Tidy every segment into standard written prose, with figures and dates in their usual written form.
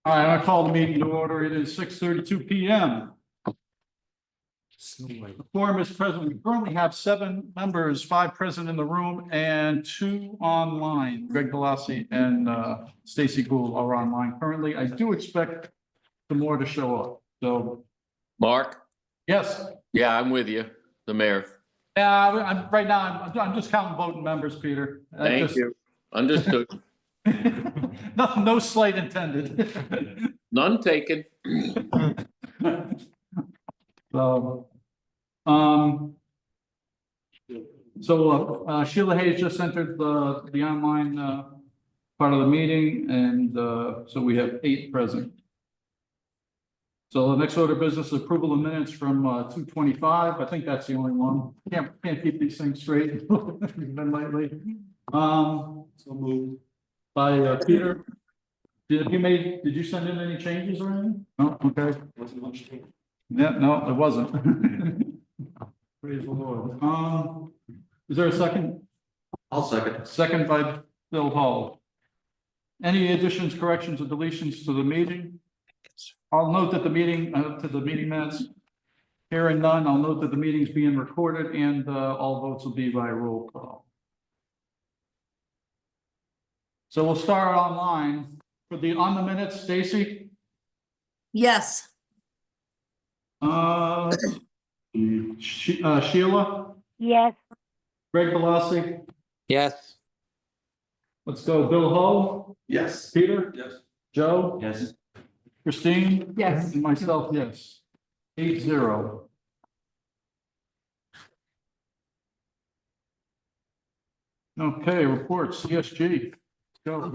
All right, I call the meeting to order. It is 6:32 p.m. The quorum is present. We currently have 7 members, 5 present in the room and 2 online. Greg Galassi and Stacy Gould are online currently. I do expect some more to show up. So, Mark? yes. Yeah, I'm with you, the mayor. Yeah, right now, I'm just counting voting members, Peter. Thank you. Understood. No slight intended. None taken. So, Sheila Hayes just entered the online part of the meeting, and so we have 8 present. So the next order of business is approval of minutes from 2/25. I think that's the only one. Can't keep these things straight. Been lately. So moved by Peter. Did you send in any changes or anything? No, okay. Wasn't much change. Yeah, no, it wasn't. Praise the Lord. Is there a second? I'll second. Second by Bill Hall. Any additions, corrections, or deletions to the meeting? I'll note that the meeting, to the meeting minutes. Hearing none, I'll note that the meeting is being recorded and all votes will be by roll call. So we'll start online. On the minutes, Stacy? Yes. Sheila? Yes. Greg Galassi? Yes. Let's go. Bill Hull? Yes. Peter? Yes. Joe? Yes. Christine? Yes. And myself, yes. 8-0. Okay, reports, CSG. Go.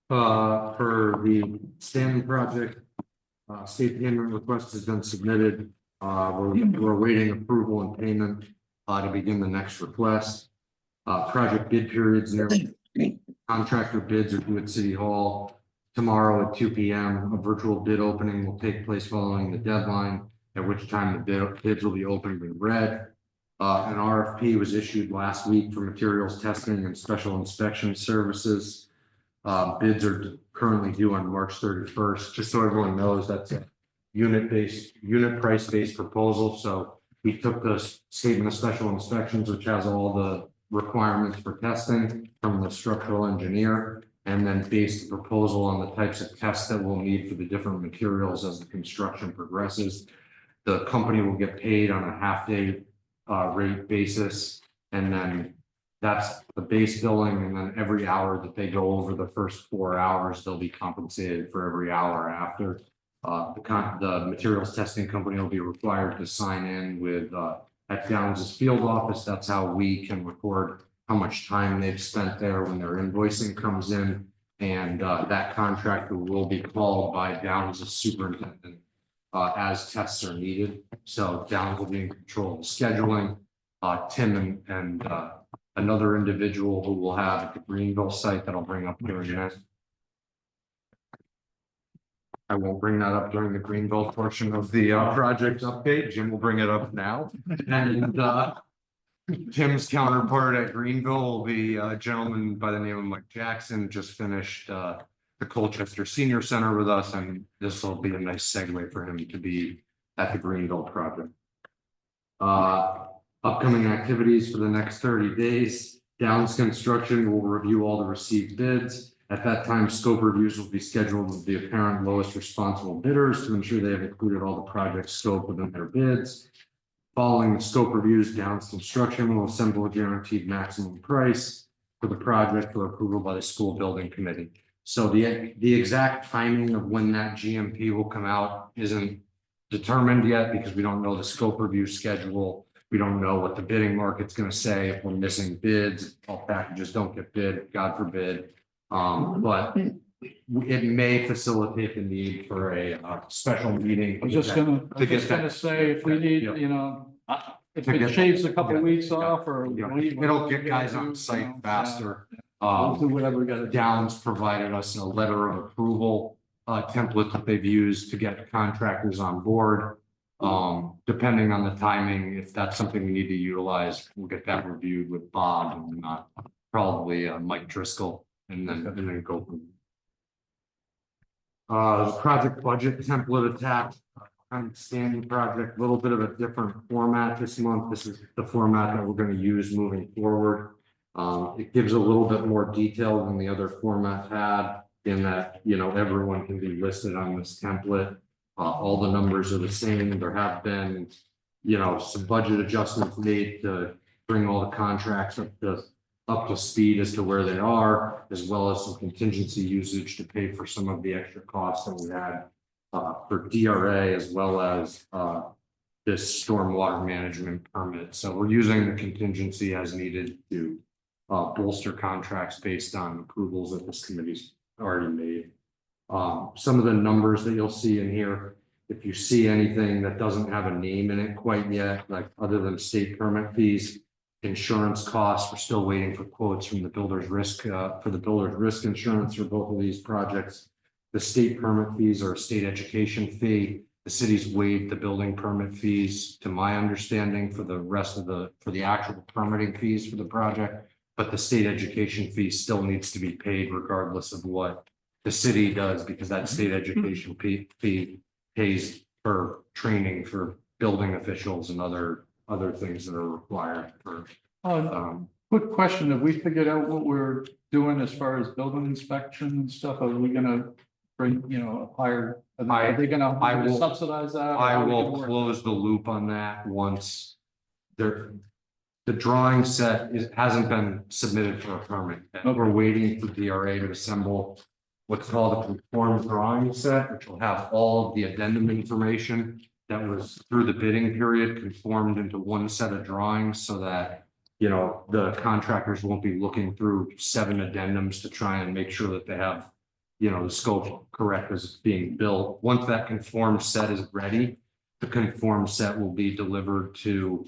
For the Stanton project, state payment request has been submitted. We're awaiting approval and payment to begin the next request. Project bid periods nearly. Contractor bids are due at City Hall tomorrow at 2 p.m. A virtual bid opening will take place following the deadline, at which time the bids will be opened and read. An RFP was issued last week for materials testing and special inspection services. Bids are currently due on March 31st. Just so everyone knows, that's a unit price-based proposal. So we took the statement of special inspections, which has all the requirements for testing from the structural engineer, and then based the proposal on the types of tests that we'll need for the different materials as the construction progresses. The company will get paid on a half-day rate basis, and then that's the base billing, and then every hour that they go over the first 4 hours, they'll be compensated for every hour after. The materials testing company will be required to sign in with at Downs' field office. That's how we can record how much time they've spent there when their invoicing comes in, and that contractor will be called by Downs' superintendent as tests are needed. So Downs will be in control of the scheduling. Tim and another individual who will have at the Greenville site that I'll bring up during that. I won't bring that up during the Greenville portion of the project update. Jim will bring it up now. And Tim's counterpart at Greenville will be a gentleman by the name of Mike Jackson, just finished the Colchester Senior Center with us, and this will be a nice segue for him to be at the Greenville project. Upcoming activities for the next 30 days. Downs Construction will review all the received bids. At that time, scope reviews will be scheduled with the apparent lowest responsible bidders to ensure they have included all the project scope within their bids. Following the scope reviews, Downs Construction will assemble a guaranteed maximum price for the project for approval by the school building committee. So the exact timing of when that GMP will come out isn't determined yet, because we don't know the scope review schedule. We don't know what the bidding market's going to say, if we're missing bids, all packages don't get bid, God forbid. But it may facilitate the need for a special meeting. I'm just gonna say, if we need, you know, if it shaves a couple of weeks off, or it'll get guys on site faster. We'll do whatever we gotta do. Downs provided us a letter of approval template that they've used to get contractors on board. Depending on the timing, if that's something we need to utilize, we'll get that reviewed with Bob and probably Mike Driscoll, and then go from The project budget template attached, kind of standing project, a little bit of a different format this month. This is the format that we're going to use moving forward. It gives a little bit more detail than the other format had in that, you know, everyone can be listed on this template. All the numbers are the same. There have been, you know, some budget adjustments made to bring all the contracts up to speed as to where they are, as well as some contingency usage to pay for some of the extra costs that we had for DRA, as well as this stormwater management permit. So we're using the contingency as needed to bolster contracts based on approvals that this committee's already made. Some of the numbers that you'll see in here, if you see anything that doesn't have a name in it quite yet, like other than state permit fees, insurance costs, we're still waiting for quotes from the builder's risk for the builder's risk insurance for both of these projects. The state permit fees are a state education fee. The city's waived the building permit fees, to my understanding, for the rest of for the actual permitting fees for the project. But the state education fee still needs to be paid regardless of what the city does, because that state education fee pays for training for building officials and other things that are required for. Quick question, have we figured out what we're doing as far as building inspection and stuff? Are we gonna bring, you know, hire, are they gonna I will- subsidize that? or I how we will gonna work? close the loop on that once the drawing set hasn't been submitted for a permit. yet. Okay. We're waiting for DRA to assemble what's called a conformed drawing set, which will have all of the addendum information that was through the bidding period conformed into one set of drawings, so that, you know, the contractors won't be looking through 7 addendums to try and make sure that they have, you know, the scope correct as it's being built. Once that conformed set is ready, the conformed set will be delivered to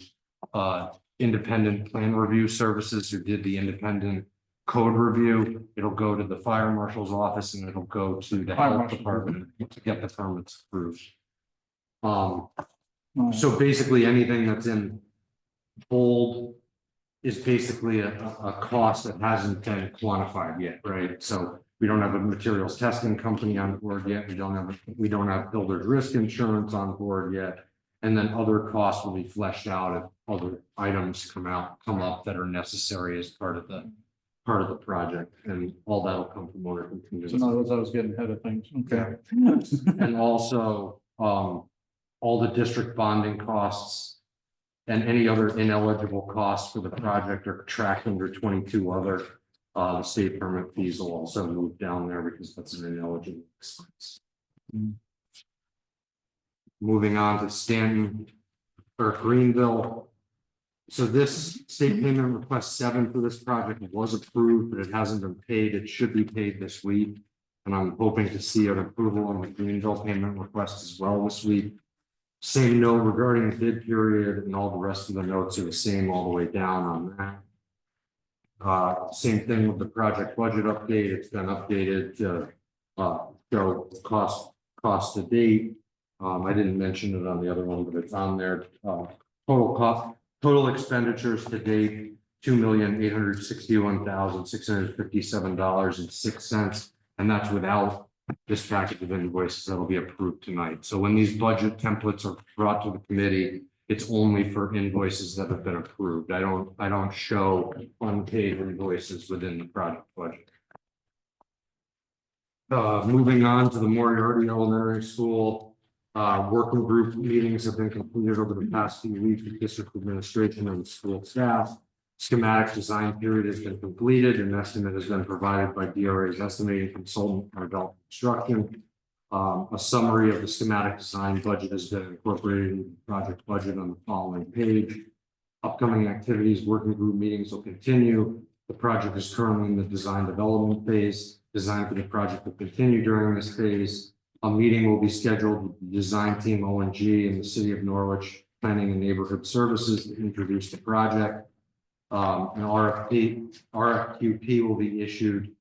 independent plan review services who did the independent code review. It'll go to the fire marshal's office and it'll go to the Fire health marshal. department to get the permits approved. Oh, So basically, anything that's in bold is basically a cost that hasn't been quantified yet, right? So we don't have a materials testing company on board yet. We don't have builder's risk insurance on board yet. And then other costs will be fleshed out if other items come up that are necessary as part of the project, and all that'll come from owner So contingency. in other words, I was getting ahead of things, okay. And also, all the district bonding costs and any other ineligible costs for the project are tracked under 22 other. The state permit fees will also move down there because that's an ineligible expense. Moving on to Stanton or Greenville. So this state payment request 7 for this project was approved, but it hasn't been paid. It should be paid this week. And I'm hoping to see an approval on the Greenville payment request as well this week. Same note regarding the bid period, and all the rest of the notes are the same all the way down on that. Same thing with the project budget update. It's been updated to show cost to date. I didn't mention it on the other one, but it's on there. Total expenditures to date, $2,861,657.06, and that's without this package of invoices that'll be approved tonight. So when these budget templates are brought to the committee, it's only for invoices that have been approved. I don't show unpaid invoices within the project budget. Moving on to the Moriarty Elementary School. Working group meetings have been completed over the past few weeks with district administration and school staff. Schematic design period has been completed. An estimate has been provided by DRA's estimating consultant for adult construction. A summary of the schematic design budget has been incorporated into the project budget on the following page. Upcoming activities, working group meetings will continue. The project is currently in the design development phase. Design for the project will continue during this phase. A meeting will be scheduled with the design team, ONG, and the city of Norwich Planning and Neighborhood Services to introduce the project. An RFQP will be issued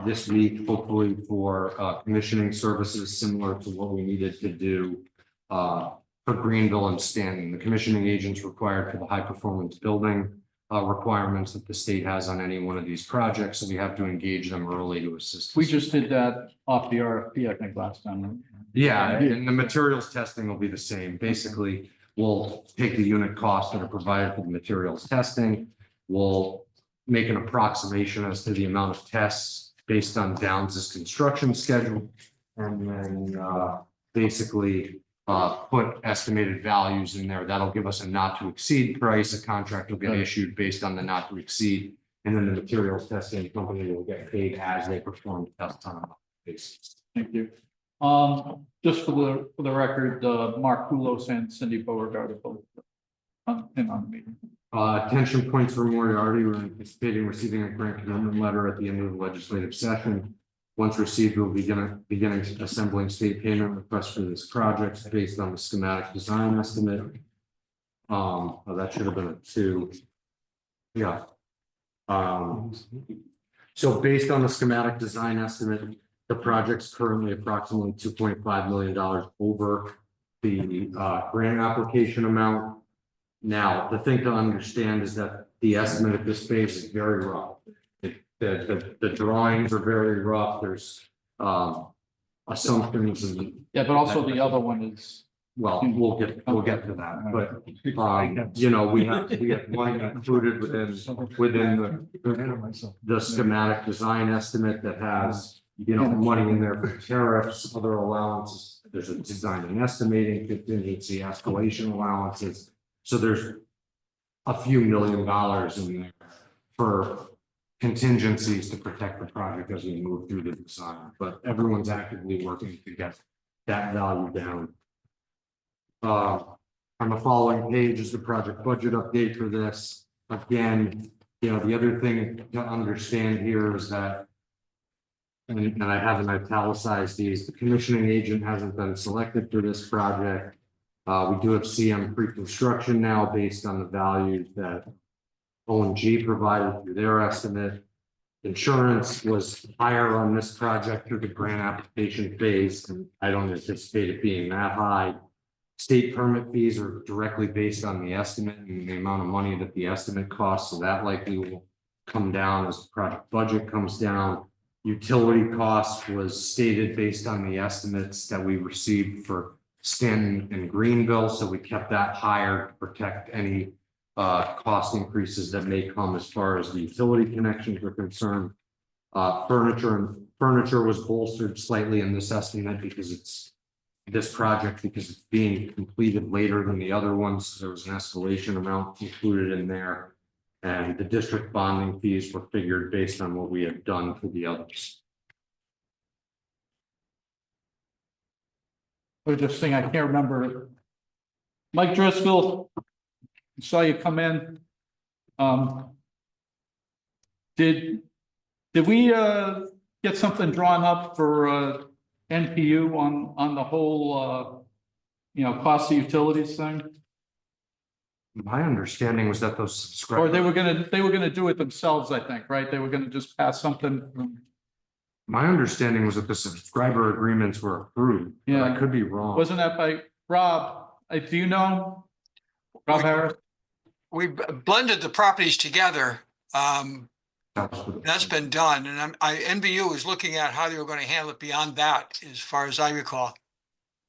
this week, hopefully for commissioning services similar to what we needed to do for Greenville and Stanton. The commissioning agents required for the high performance building requirements that the state has on any one of these projects, so we have to engage them early to assist. We us. just did that off the RFP, I think, last time. Yeah, and the materials testing will be the same. Basically, we'll take the unit costs that are provided for the materials testing. We'll make an approximation as to the amount of tests based on Downs's construction schedule. And then basically put estimated values in there. That'll give us a not to exceed price. A contract will get issued based on the not to exceed. And then the materials testing company will get paid as they perform the test on a monthly basis. Thank you. Just for the record, Mark Poulos and Cindy Beauregard are both in on the meeting. Attention points for Moriarty. We're anticipating receiving a grant commitment letter at the end of the legislative session. Once received, we'll beginning assembling state payment requests for this project based on the schematic design estimate. That should have been a 2. Yeah. So based on the schematic design estimate, the project's currently approximately $2.5 million over the grant application amount. Now, the thing to understand is that the estimate at this phase is very rough. The drawings are very rough. There's assumptions and, Yeah, but also the other one is, well, we'll get to that, but you know, we have one included within the schematic design estimate that has, you know, money in there for tariffs, other allowances. There's a design and estimating contingency, escalation allowances. So there's a few $1 million in there for contingencies to protect the project as we move through the design, but everyone's actively working to get that value down. On the following page is the project budget update for this. Again, you know, the other thing to understand here is that, and I haven't italicized these, the commissioning agent hasn't been selected for this project. We do have CM pre-construction now based on the values that O&G provided through their estimate. Insurance was higher on this project through the grant application phase, and I don't anticipate it being that high. State permit fees are directly based on the estimate and the amount of money that the estimate costs, so that likely will come down as the project budget comes down. Utility cost was stated based on the estimates that we received for Stanton and Greenville, so we kept that higher to protect any cost increases that may come as far as the utility connections are concerned. Furniture was bolstered slightly in this estimate because it's being completed later than the other ones. There was an escalation amount included in there, and the district bonding fees were figured based on what we had done for the others. just thing, I can't remember. Mike Driscoll, saw you come in. Did we get something drawn up for NPU on the whole you know, cost of utilities thing? My understanding was that those subscribers. Or they were gonna do it themselves, I think, right? They were gonna just pass something from. My understanding was that the subscriber agreements were approved. But I Yeah. could be wrong. Wasn't that by Rob? Do you know? Rob Harris? We blended the properties together. That was what- That's been done, and NBU is looking at how they were going to handle it beyond that, as far as I recall.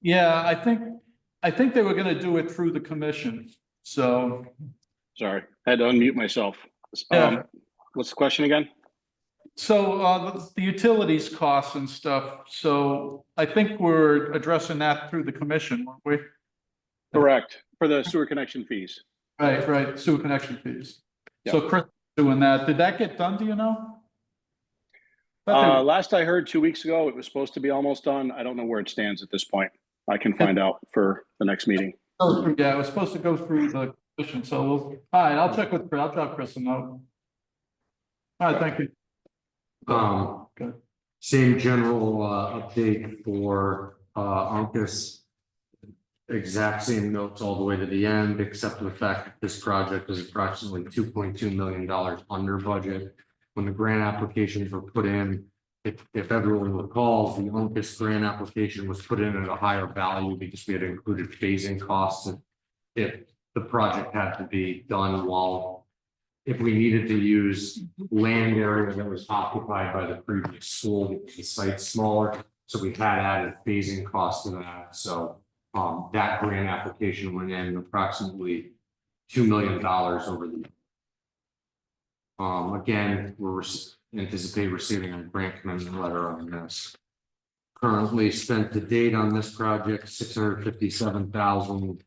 Yeah, I think they were gonna do it through the commission, so. Sorry, I had to unmute myself. Yeah. What's the question again? So the utilities costs and stuff, so I think we're addressing that through the commission, weren't we? Correct, for the sewer connection fees. Right, sewer connection fees. So Chris doing that, did that get done, do you know? Last I heard 2 weeks ago, it was supposed to be almost done. I don't know where it stands at this point. I can find out for the next meeting. Yeah, it was supposed to go through the commission, so all right, I'll check with Chris, I'll drop Chris a note. All right, thank you. Good. Same general update for Uncas. Exact same notes all the way to the end, except for the fact that this project is approximately $2.2 million under budget. When the grant applications were put in, if everyone recalls, the Uncas grant application was put in at a higher value because we had included phasing costs if the project had to be done while if we needed to use land area that was occupied by the previous school, the site's smaller. So we had added phasing cost to that, so that grant application went in approximately $2 million over the. Again, anticipate receiving a grant commitment letter on this. Currently spent to date on this project, $657,000.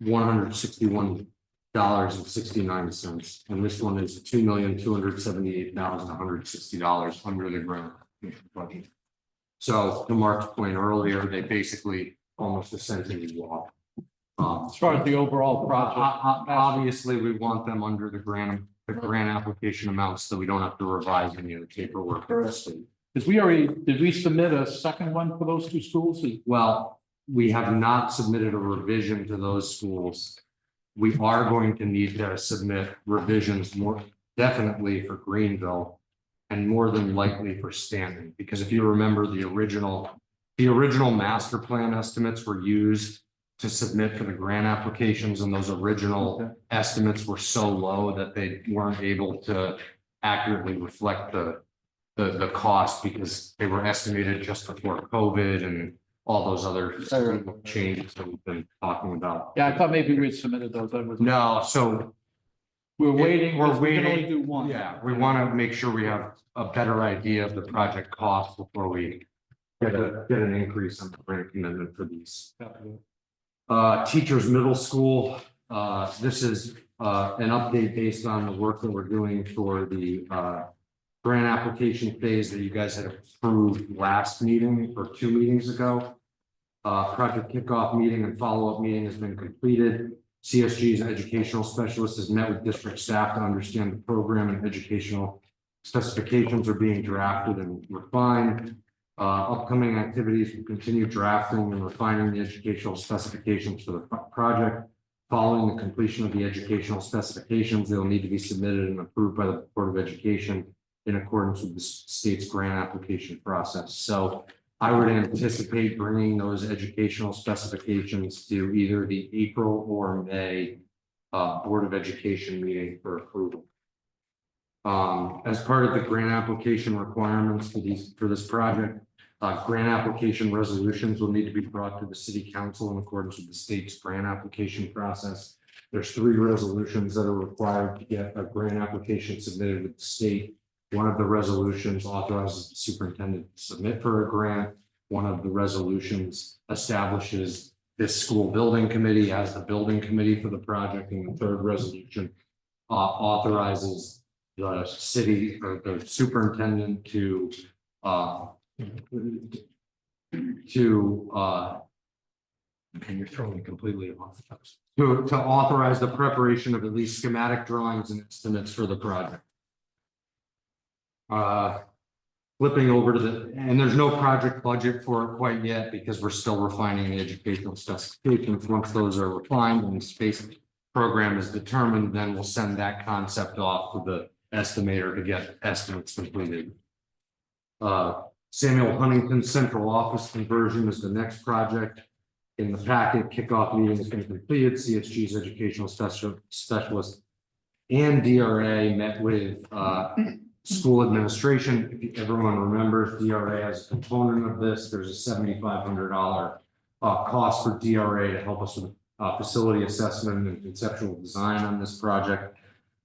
$161.69, and this one is $2,278,160 under the grant budget. So to Mark's point earlier, they basically almost essentially walk. As far as the overall project, Obviously, we want them under the grant application amounts, so we don't have to revise any of the paperwork. because did we submit a second one for those two schools? Well, we have not submitted a revision to those schools. We are going to need to submit revisions more definitely for Greenville and more than likely for Stanton, because if you remember the original master plan estimates were used to submit for the grant applications, and those original estimates were so low that they weren't able to accurately reflect the cost because they were estimated just before COVID and all those other changes that we've been talking about. Yeah, I thought maybe we'd submitted those. No, so We're waiting. We're We can only waiting. do one. yeah, we want to make sure we have a better idea of the project cost before we get an increase on the grant commitment for these. Teachers middle school, this is an update based on the work that we're doing for the grant application phase that you guys had approved last meeting or 2 meetings ago. Project kickoff meeting and follow-up meeting has been completed. CSG's educational specialist has met with district staff to understand the program, and educational specifications are being drafted and refined. Upcoming activities will continue drafting and refining the educational specifications for the project. Following the completion of the educational specifications, they will need to be submitted and approved by the Board of Education in accordance with the state's grant application process. So I would anticipate bringing those educational specifications to either the April or May Board of Education meeting for approval. As part of the grant application requirements for this project, grant application resolutions will need to be brought to the city council in accordance with the state's grant application process. There's 3 resolutions that are required to get a grant application submitted with the state. One of the resolutions authorizes the superintendent to submit for a grant. One of the resolutions establishes this school building committee as the building committee for the project. And the 3rd resolution authorizes the city or the superintendent to and you're throwing completely off to authorize the preparation of at least schematic drawings and estimates for the project. Flipping over to and there's no project budget for it quite yet because we're still refining the educational specifications. Once those are refined and the space program is determined, then we'll send that concept off to the estimator to get estimates completed. Samuel Huntington Central Office conversion is the next project in the packet. Kickoff meeting has been completed. CSG's educational specialist and DRA met with school administration. If everyone remembers, DRA has a component of this. There's a $7,500 cost for DRA to help us with facility assessment and conceptual design on this project.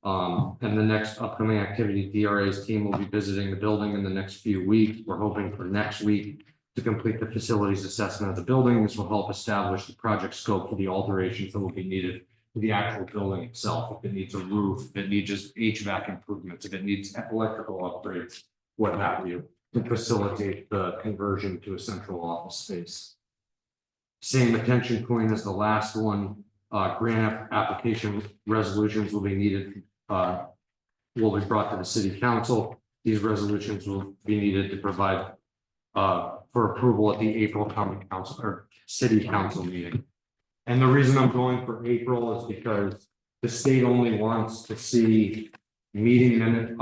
And the next upcoming activity, DRA's team will be visiting the building in the next few weeks. We're hoping for next week to complete the facilities assessment of the building. This will help establish the project scope for the alterations that will be needed for the actual building itself. If it needs a roof, if it needs just HVAC improvements, if it needs electrical upgrades, what have you, to facilitate the conversion to a central office space. Same attention point as the last one. Grant application resolutions will be needed. Will be brought to the city council. These resolutions will be needed to provide for approval at the April common council or city council meeting. And the reason I'm going for April is because the state only wants to see meeting minutes.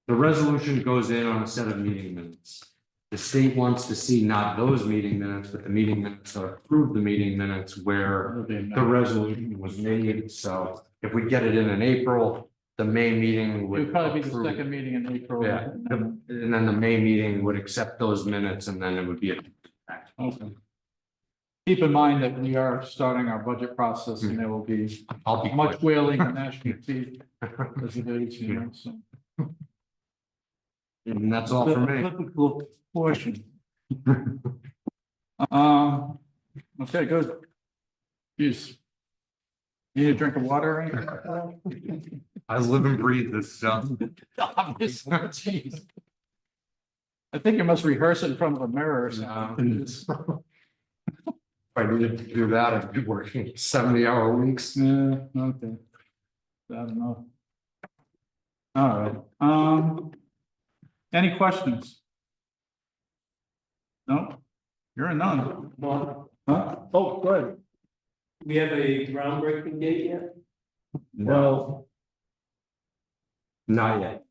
The resolution goes in on a set of meeting minutes. The state wants to see not those meeting minutes, but the meeting minutes that approve the meeting minutes where the resolution was made. So if we get it in April, the May meeting It would. would probably be the approve- second meeting in April. Yeah, and then the May meeting would accept those minutes and then it would be a. Okay. Keep in mind that we are starting our budget process and there will be I'll be much quick. wailing and gnashing of teeth as it is, you know, so. And that's all for me. Typical portion. Okay, good. Jeez. Need a drink of water or anything? I live and breathe this stuff. Jeez. I think you must rehearse it in front of a mirror or something. If I needed to do that, I'd be working 70-hour weeks. Yeah, okay. I don't know. All right, any questions? No? You're a none. Huh? Oh, go ahead. We have a groundbreaking date yet? Well, Not yet.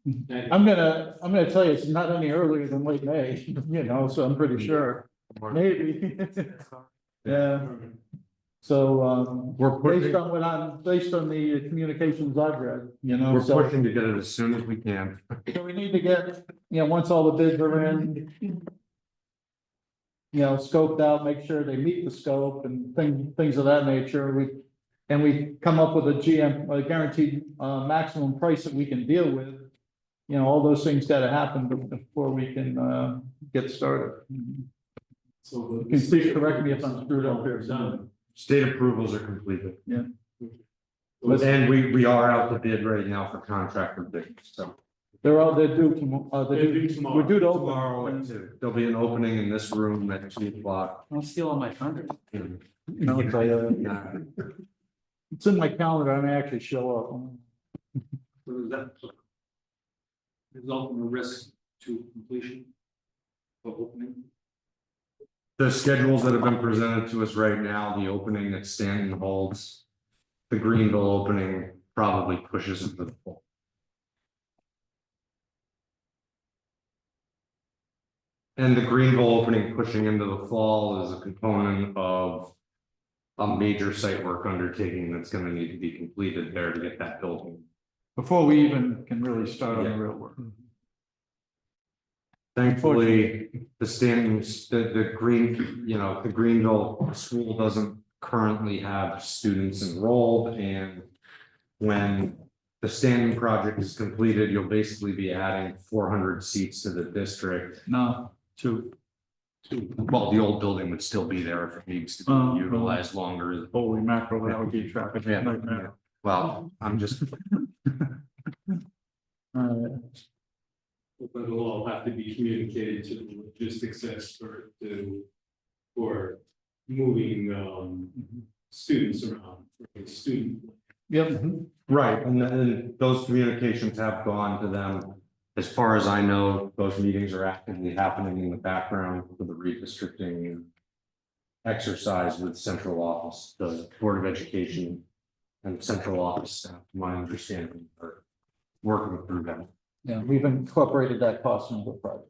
I'm gonna tell you, it's not any earlier than late May, you know, so I'm pretty sure, maybe. Yeah, so, We're based pushing, on based on the communications I've read, you know, we're so. pushing to get it as soon as we can. So we need to get, you know, once all the bids are in. You know, scoped out, make sure they meet the scope and things of that nature, we come up with a guaranteed, maximum price that we can deal with. You know, all those things gotta happen before we can, get started. So You can please correct me if I'm screwed up here, so. State approvals are completed. Let's- And we are out to bid right now for contractor bids, so. They're due tomorrow, They're due tomorrow. we're due to open. Tomorrow at 2. There'll be an opening in this room at 2:00. Don't steal all my thunder. No, it's in my calendar, I may actually show up. So is that result in a risk to completion of opening? The schedules that have been presented to us right now, the opening that Stanton holds, the Greenville opening probably pushes it to the full. And the Greenville opening pushing into the fall is a component of a major site work undertaking that's gonna need to be completed there to get that building. Before we even can really start on the Yeah. real work. Thankfully, the Stanton's, the Green, you know, the Greenville school doesn't currently have students enrolled, and when the Stanton project is completed, you'll basically be adding 400 seats to the district. No, two. Well, the old building would still be there if it needs to Oh, be utilized longer. Holy mackerel, that would be traffic. Yeah. nightmare. Well, I'm just, But it'll all have to be communicated to the logistics expert for moving, students around, for a student. Yep, right, and then those communications have gone to them. As far as I know, those meetings are actively happening in the background for the redistricting exercise with central office, the Board of Education and central office staff, to my understanding, are working through them. yeah, we've incorporated that cost into the project,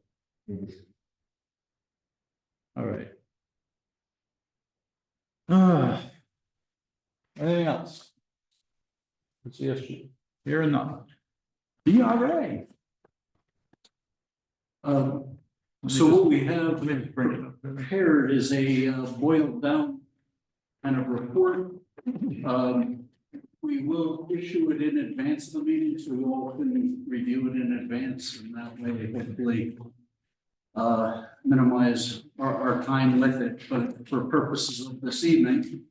all right. Anything else? Let's see, here or not. DRA. So what we have Let me just bring it up. prepared is a boiled down kind of report. We will issue it in advance of the meeting, so we all can review it in advance, and that way hopefully minimize our time with it, but for purposes of this evening,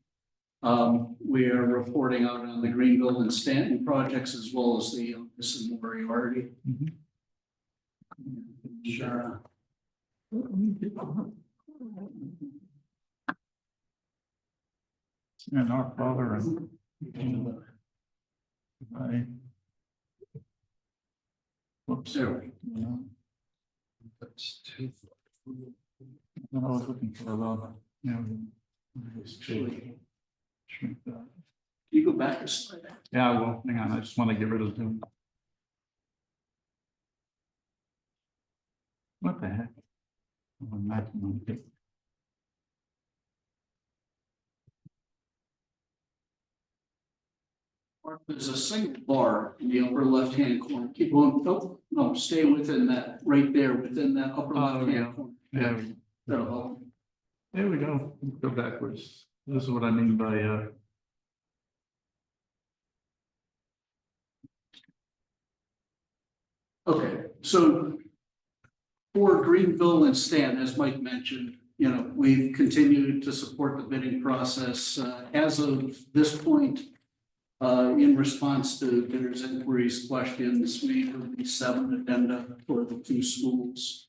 we are reporting out on the Greenville and Stanton projects as well as the Elvis and Moriarty. Mhm. Sure. And our father and. I. Whoops. There Yeah. That's two. I was looking for a, it's chilly. Shrink that. You go back a slide. Yeah, well, hang on, I just want to get rid of Zoom. What the heck? Maximum. There's a single bar in the upper left-hand corner. Keep going. Nope, no, stay within that, right there, within that upper Oh, yeah. left-hand corner. Yeah, That'll help. there we go. Go backwards. This is what I mean by, Okay, so for Greenville and Stan, as Mike mentioned, you know, we've continued to support the bidding process. As of this point, in response to bidders' inquiries, questions, we released 7 addenda for the 2 schools.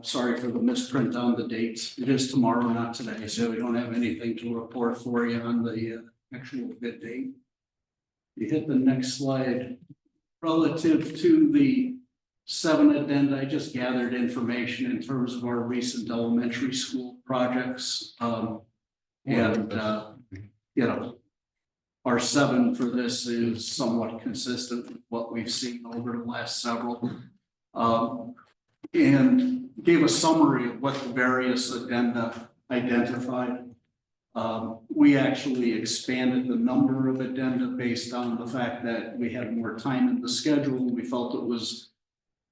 Sorry for the misprint on the dates. It is tomorrow, not today, so we don't have anything to report for you on the actual bid date. You hit the next slide. Relative to the 7 addenda, I just gathered information in terms of our recent elementary school projects. You know, our 7 for this is somewhat consistent with what we've seen over the last several. And gave a summary of what the various addenda identified. We actually expanded the number of addenda based on the fact that we had more time in the schedule. We felt it was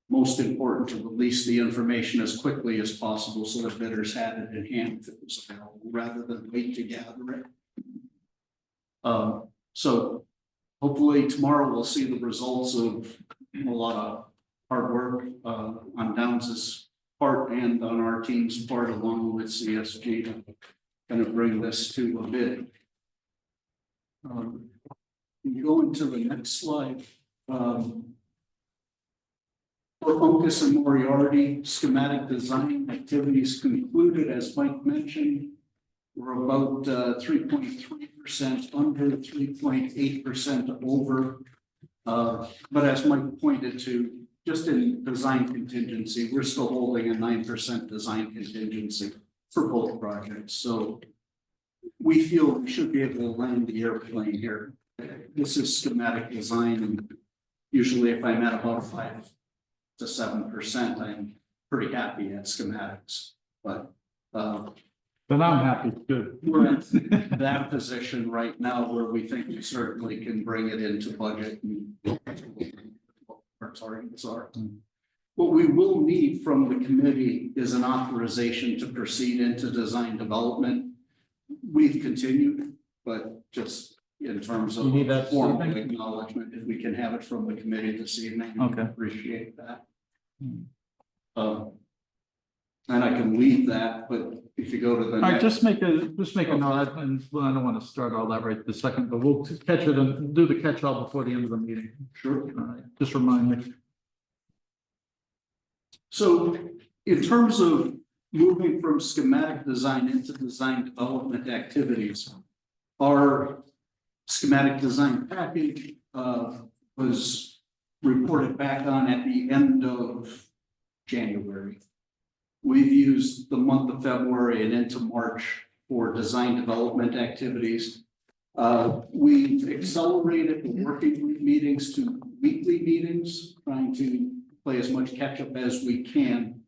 most important to release the information as quickly as possible so that bidders had it in hand if it was available, rather than wait to gather it. So hopefully tomorrow we'll see the results of a lot of hard work on Downs's part and on our team's part, along with CSG, to kind of bring this to a bid. Go into the next slide. For Uncas and Moriarty, schematic design activities concluded, as Mike mentioned. We're about 3.3% under, 3.8% over. But as Mike pointed to, just in design contingency, we're still holding a 9% design contingency for both projects. So we feel we should be able to land the airplane here. This is schematic design, and usually if I'm at about 5 to 7%, I'm pretty happy at schematics. But I'm happy too. we're at that position right now where we think we certainly can bring it into budget and what our targets are. What we will need from the committee is an authorization to proceed into design development. We've continued, but just in terms of You need that formal evening? acknowledgement, if we can have it from the committee this evening, Okay. I appreciate that. And I can leave that, but if you go to the All right, next. just make a note, and well, I don't want to start all that right this second, but we'll catch it and do the catch all before the end of the meeting. Sure. All right, just remind me. So in terms of moving from schematic design into design development activities, our schematic design package was reported back on at the end of January. We've used the month of February and into March for design development activities. We've accelerated the working group meetings to weekly meetings, trying to play as much catch up as we can.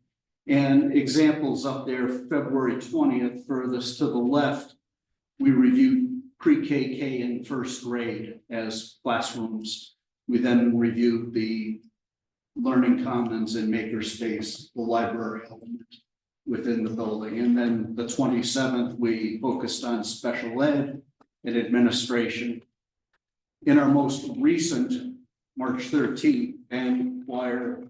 And examples up there, February 20th, furthest to the left, we reviewed pre-KK and first grade as classrooms. We then reviewed the learning commons and makerspace, the library element within the building. And then the 27th, we focused on special ed and administration. In our most recent March 13th, band choir,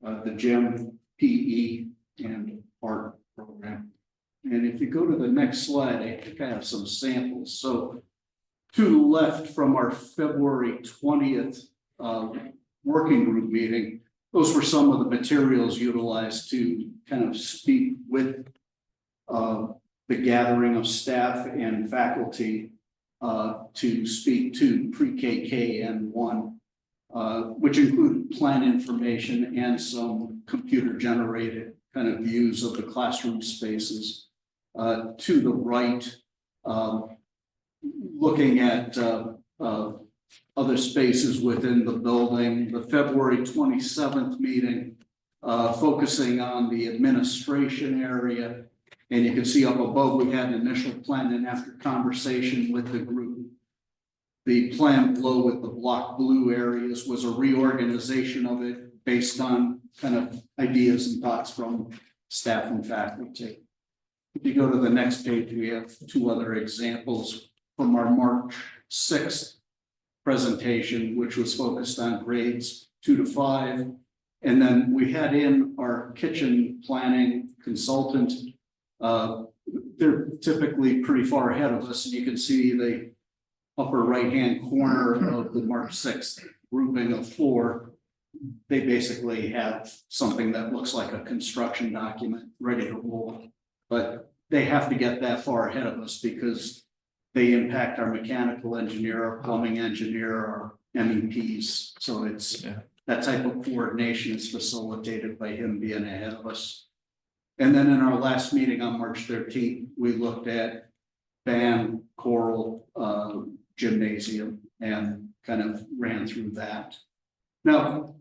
the gym, PE, and art program. And if you go to the next slide, I think I have some samples. So to the left from our February 20th working group meeting, those were some of the materials utilized to kind of speak with the gathering of staff and faculty to speak to pre-KK and 1, which included plan information and some computer generated kind of views of the classroom spaces. To the right, looking at other spaces within the building. The February 27th meeting focusing on the administration area. And you can see up above, we had an initial plan, and after conversation with the group, the plan below with the block blue areas was a reorganization of it based on kind of ideas and thoughts from staff and faculty. If you go to the next page, we have two other examples from our March 6th presentation, which was focused on grades 2 to 5. And then we had in our kitchen planning consultant. They're typically pretty far ahead of us, and you can see the upper right-hand corner of the March 6th grouping of 4. They basically have something that looks like a construction document ready to roll. But they have to get that far ahead of us because they impact our mechanical engineer, our plumbing engineer, our MEPs. So it's that type of coordination is facilitated by him being ahead of us. And then in our last meeting on March 13th, we looked at band, choral, gymnasium, and kind of ran through that. Now,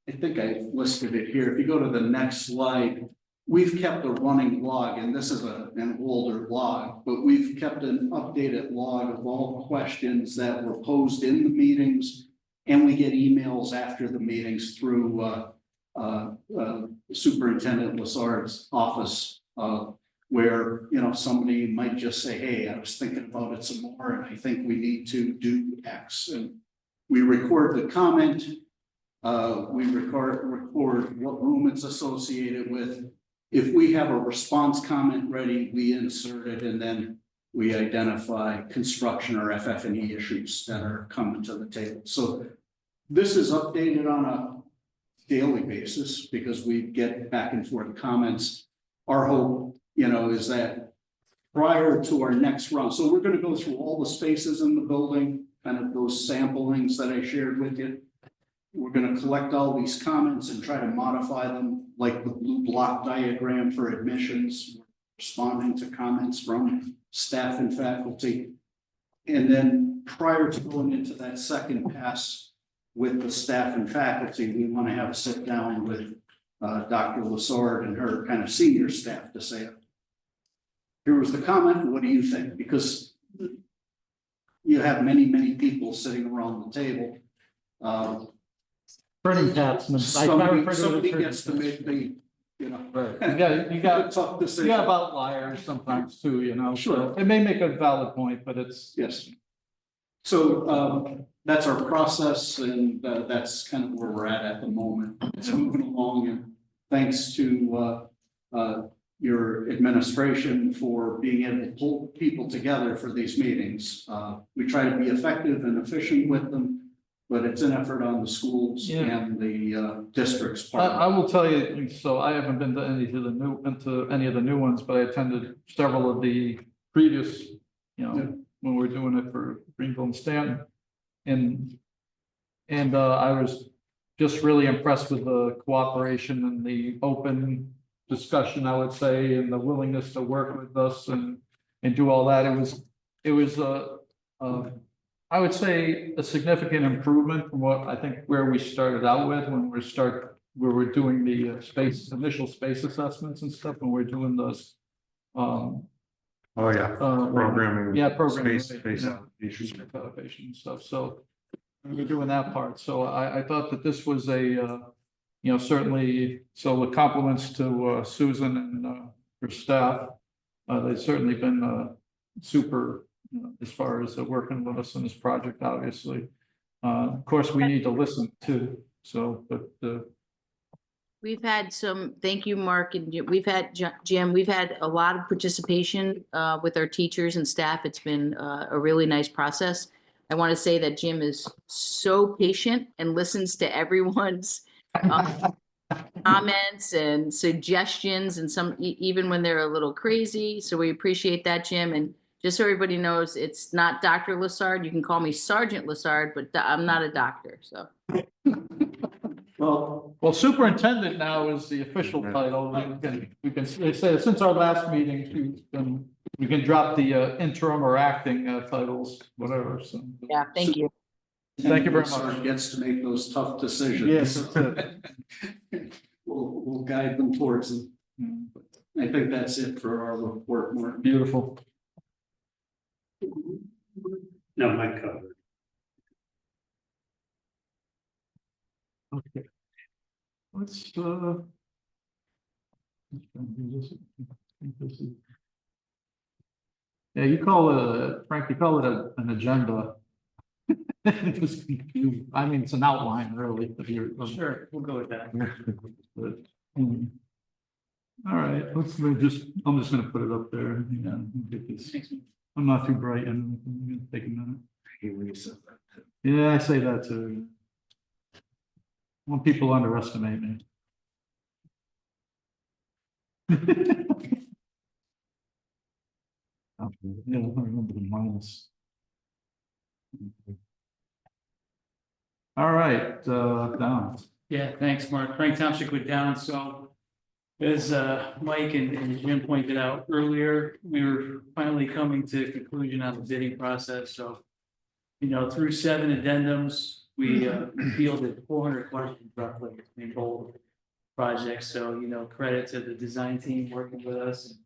I think I listed it here. If you go to the next slide, we've kept a running log, and this is an older log, but we've kept an updated log of all questions that were posed in the meetings, and we get emails after the meetings through Superintendent Lassard's office, where, you know, somebody might just say, hey, I was thinking about it some more, and I think we need to do X. And we record the comment. We record what room it's associated with. If we have a response comment ready, we insert it, and then we identify construction or FF&E issues that are coming to the table. So this is updated on a daily basis because we get back and forth comments. Our hope, you know, is that prior to our next round, so we're going to go through all the spaces in the building, kind of those samplings that I shared with you. We're going to collect all these comments and try to modify them, like the blue block diagram for admissions, responding to comments from staff and faculty. And then prior to going into that second pass with the staff and faculty, we want to have a sit down with Dr. Lassard and her kind of senior staff to say, here was the comment, what do you think? Because you have many, many people sitting around the table. Printing caps. Somebody gets to make the, you know. Right. You got tough decision. You have outliers sometimes too, you know. Sure. So it may make a valid point, but it's. Yes. So that's our process, and that's kind of where we're at the moment. It's moving along, and thanks to your administration for being able to pull people together for these meetings. We try to be effective and efficient with them, but it's an effort on the schools and the districts part. I will tell you, so I haven't been to any of the new ones, but I attended several of the previous, you know, when we were doing it for Greenville and Stanton. And I was just really impressed with the cooperation and the open discussion, I would say, and the willingness to work with us and do all that. It was I would say a significant improvement from what I think where we started out with when we were doing the initial space assessments and stuff, when we're doing those. Programming. Yeah, programming. Space elevation and stuff. So we're doing that part. So I thought that this was a, you know, certainly, so the compliments to Susan and her staff. They've certainly been super, you know, as far as working with us on this project, obviously. Of course, we need to listen too. So, but we've had some, thank you, Mark, and we've had, Jim, we've had a lot of participation with our teachers and staff. It's been a really nice process. I want to say that Jim is so patient and listens to everyone's comments and suggestions, and some even when they're a little crazy. So we appreciate that, Jim. And just so everybody knows, it's not Dr. Lassard. You can call me Sergeant Lassard, but I'm not a doctor, so. Well, superintendent now is the official title. We can they say since our last meeting, we can drop the interim or acting titles, whatever. So yeah, thank you. Thank you very much. Gets to make those tough decisions. Yes, that's it. We'll guide them towards it. Mm, I think that's it for our report, Mark. Beautiful. No, Mike covered. Okay. Let's, yeah, you call it, Frank, you call it an agenda. It was confusing. I mean, it's an outline really, of your. Sure, we'll go with that. But, all right, I'm just gonna put it up there. Yeah, get this. I'm not too bright and I'm gonna take a minute. Yeah, I say that too. When people underestimate me. Yeah, I remember the minus. All right, Don. Yeah, thanks, Mark. Frank Township with Down. So as Mike and Jim pointed out earlier, we were finally coming to a conclusion on the bidding process. So, through 7 addendums, we fielded 400 questions roughly in both projects. So, credit to the design team working with us. It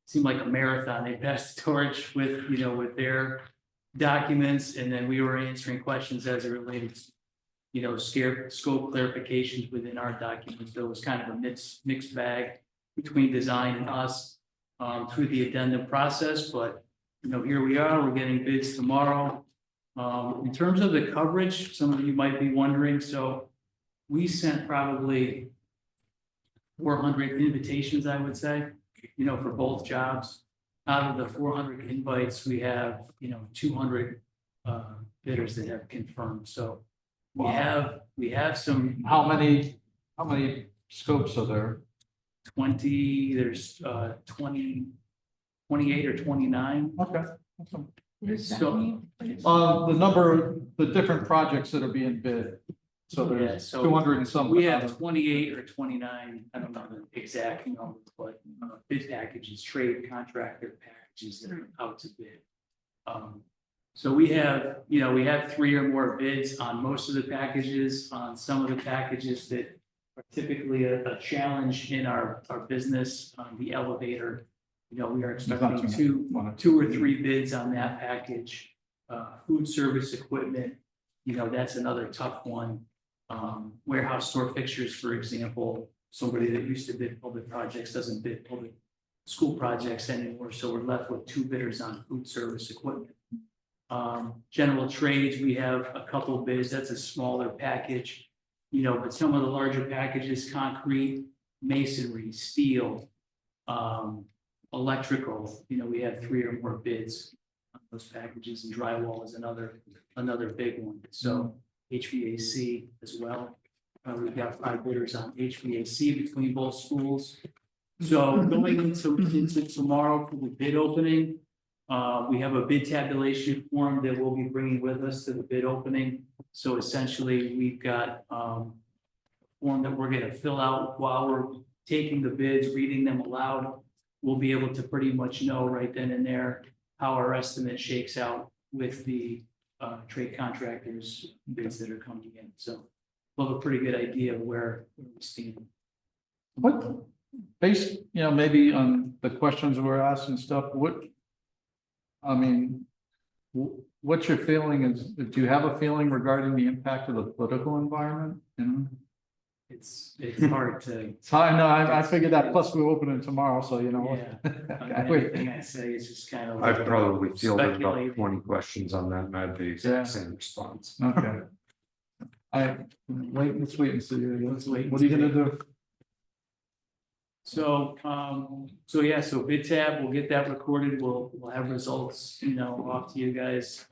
seemed like a marathon. They passed the torch with, with their documents, and then we were answering questions as it related to scope clarifications within our documents. There was kind of a mixed bag between design and us through the addendum process, but here we are, we're getting bids tomorrow. In terms of the coverage, some of you might be wondering, so we sent probably 400 invitations, I would say, for both jobs. Out of the 400 invites, we have, 200 bidders that have confirmed. So we have some. How many scopes are there? 20, there's 28 or 29. Okay. So, The different projects that are being bid. So Yeah, there's so 200 and some. we have 28 or 29, I don't know the exact number, but bid packages, trade contractor packages that are out to bid. So we have, we have 3 or more bids on most of the packages. On some of the packages that are typically a challenge in our business, the elevator, we are expecting two or three bids on that package. Food service equipment, that's another tough one. Warehouse store fixtures, for example, somebody that used to bid public projects doesn't bid public school projects anymore, so we're left with 2 bidders on food service equipment. General trades, we have a couple of bids. That's a smaller package, but some of the larger packages, concrete, masonry, steel, electrical, we have 3 or more bids on those packages, and drywall is another big one. So HVAC as well. We've got 5 bidders on HVAC between both schools. So going into tomorrow for the bid opening, we have a bid tabulation form that we'll be bringing with us to the bid opening. So essentially, we've got a form that we're going to fill out while we're taking the bids, reading them aloud. We'll be able to pretty much know right then and there how our estimate shakes out with the trade contractors bids that are coming in. So we'll have a pretty good idea of where we stand. What, based, maybe on the questions we're asking stuff, what's your feeling do you have a feeling regarding the impact of the political environment? It's hard to. I figured that, plus we're opening tomorrow, so Yeah. Everything I say is just kind of. I've probably fielded about speculating. 20 questions on that, and I had the Yeah. exact same response. Okay. Let's wait and see. Let's wait and What are you see. gonna do? So, so bid tab, we'll get that recorded. We'll have results, off to you guys,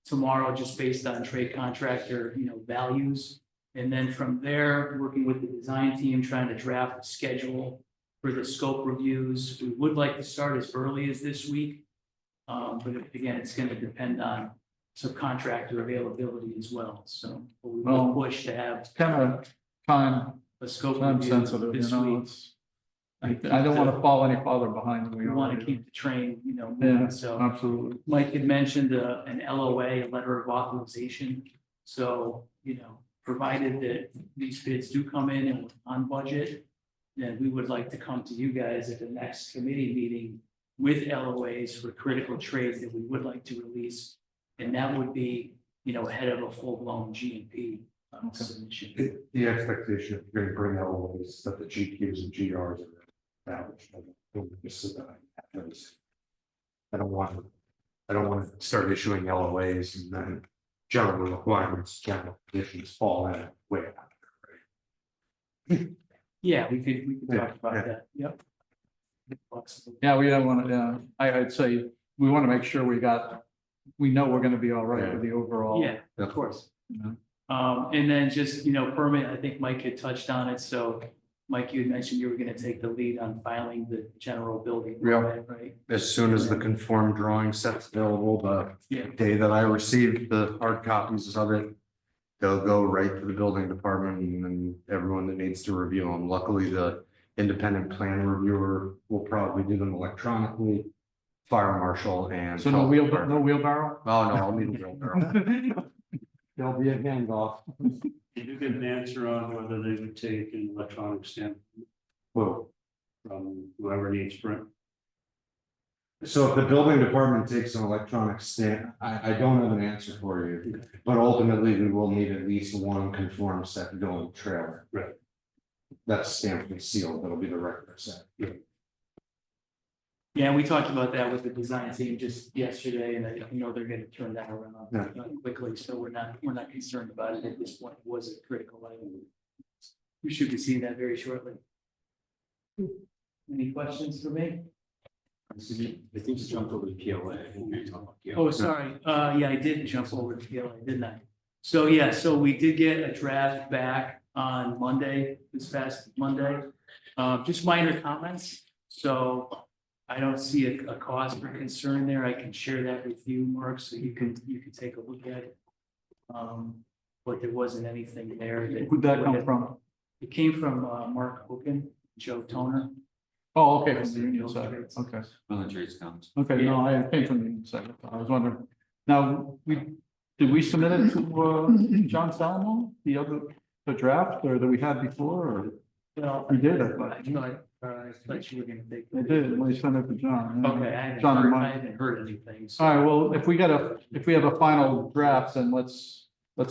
tomorrow, just based on trade contractor, values. And then from there, working with the design team, trying to draft a schedule for the scope reviews. We would like to start as early as this week. But again, it's going to depend on subcontractor availability as well. So we will push to have Kind of time a scope review sensitive, this week. I don't want to fall any farther behind. We want to keep the train, Yeah, moving. So absolutely. Mike had mentioned an LOA, a letter of authorization. So, provided that these bids do come in and on budget, then we would like to come to you guys at the next committee meeting with LOAs for critical trades that we would like to release. And that would be, ahead of a full-blown GMP submission. The expectation, if you're gonna bring out all these, that the GQs and GRs are established. I don't want to start issuing LOAs and then general requirements, general conditions fall in way out. Yeah, we could talk about Yeah. that, yep. Flexible. Yeah, we don't want to, I'd say, we want to make sure we know we're going to be all right with the overall. Yeah, of course. Yeah. And then just, permit, I think Mike had touched on it, so Mike, you had mentioned you were gonna take the lead on filing the general building. Yeah. permit, Right? As soon as the conformed drawing set's available, the Yeah. day that I received the hard copies of it, they'll go right to the building department and then everyone that needs to review them. Luckily, the independent plan reviewer will probably do them electronically. Fire marshal and. So no wheelbarrow? Oh, no, I'll need a wheelbarrow. There'll be a handoff. Did you get an answer on whether they would take an electronic stamp Whoa. from whoever needs print? So if the building department takes an electronic stamp, I don't have an answer for you, but ultimately we will need at least one conformed set going trailer. Right. That's stamped and sealed, that'll be the record set. Yeah, we talked about that with the design team just yesterday, and they're gonna turn that around quickly, so we're not concerned about it at this point. It was a critical item. We should be seeing that very shortly. Any questions for me? I think you jumped over the PLA. Oh, sorry. Yeah, I did jump over to PLA, didn't I? So we did get a draft back on Monday, this past Monday. Just minor comments. So I don't see a cause for concern there. I can share that with you, Mark, so you can take a look at it. But there wasn't anything there. Who'd that come from? It came from Mark Hogan, Joe Toner. Oh, okay, from the union side, okay. Military's counts. Okay, no, I came from the union side. I was wondering. Now, did we submit it to John Salomon, the draft, or that we had before, or? Well, We did, I thought you were gonna take. I did, we sent it to John. yeah. Okay, John and Mike. I haven't heard anything. so- All right, well, if we have a final draft, then let's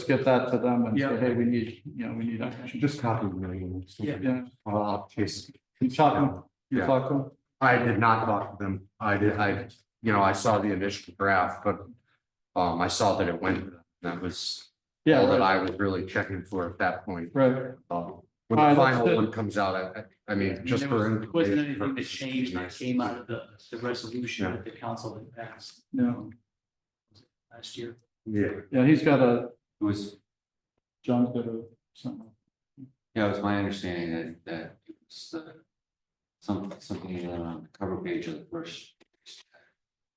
get that to them and say, Yeah. hey, we need action. Just copy me. Yeah. I'll case. You talking, you Yeah. talk to them? I did not talk to them. I saw the initial draft, but I saw that it went. That was Yeah, all that right, I was really checking for at that point. right. When All right, the that's final it. one comes out, I mean, just There for. wasn't anything that purposes, changed that nice. came out of the resolution that the council had passed. Yeah. Last year. Yeah. Yeah, he's got It was, John's got something. yeah, it was my understanding that it was something on the cover page of the first.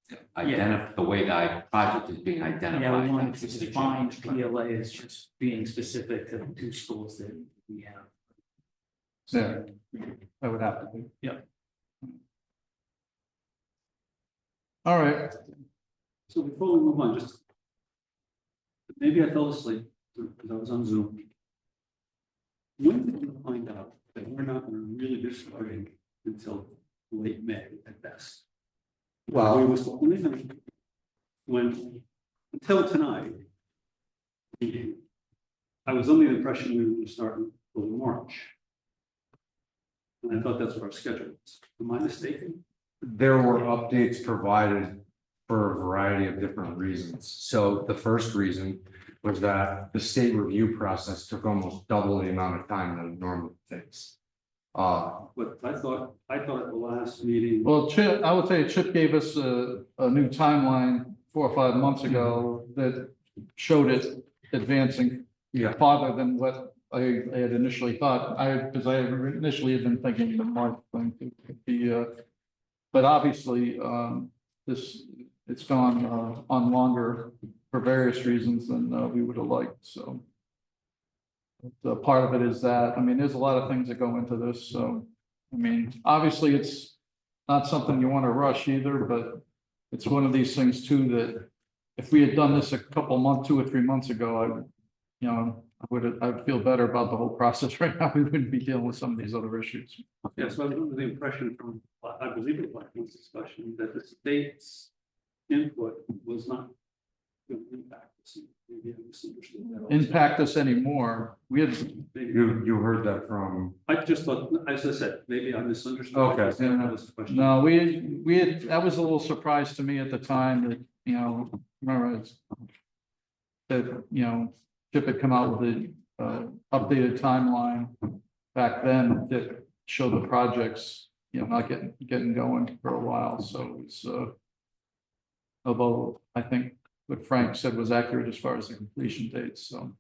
The way that project is being identified. Yeah, we wanted that's to the define change. PLA as just being specific to the two schools that we have. Yeah. That would have to be. Yep. All right, So before we move on, just. Maybe I fell asleep because I was on Zoom. When did you find out that we're not really be starting until late May at best? Well, When, until tonight. Meeting. I was under the impression we were going to start in March. And I thought that's what our schedule was. Am I mistaken? there were updates provided for a variety of different reasons. So the first reason was that the state review process took almost double the amount of time that it normally takes. But I thought at the last meeting. well, Chip, I would say Chip gave us a new timeline 4 or 5 months ago that showed it advancing Yeah. farther than what I had initially thought. Because I initially had been thinking the March thing could be, but obviously, it's gone on longer for various reasons than we would have liked, so. The part of it is that, I mean, there's a lot of things that go into this, so, I mean, obviously, it's not something you want to rush either, but it's one of these things too that if we had done this a couple months, 2 or 3 months ago, I'd feel better about the whole process right now. We wouldn't be dealing with some of these other issues. Yes, I was under the impression from, I believe it was this discussion, that the state's input was not going to impact this. Maybe I misunderstood that also. Impact us anymore. We had, Maybe- You heard that from, I just thought, as I said, maybe I misunderstood. Okay. I just thought that was the question. no, we had, that was a little surprise to me at the time that, you know, remember it's- that, you know, Chip had come out with the updated timeline back then that showed the projects, you know, not getting going for a while. So it's although I think what Frank said was accurate as far as the completion dates. So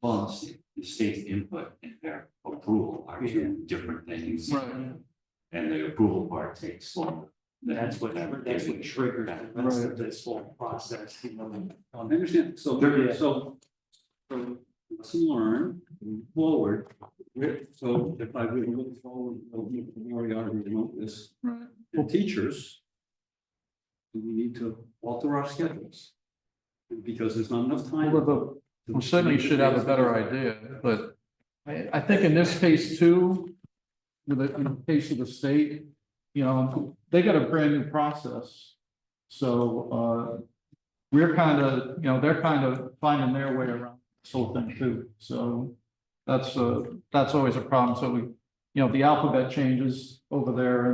Well, the state's input and their approval are two different things. And the approval part takes longer. That's what triggers the rest of this whole process, you know. I understand, so, Yeah. so lesson learned, move forward. So if I really look forward, we already know this, right. the teachers, do we need to alter our schedules? Because there's not enough time. We certainly should have a better idea, but I think in this case too, in the case of the state, you know, they got a brand new process. So, we're kind of, you know, they're kind of finding their way around this whole thing too. So that's always a problem. So we, you know, the alphabet changes over there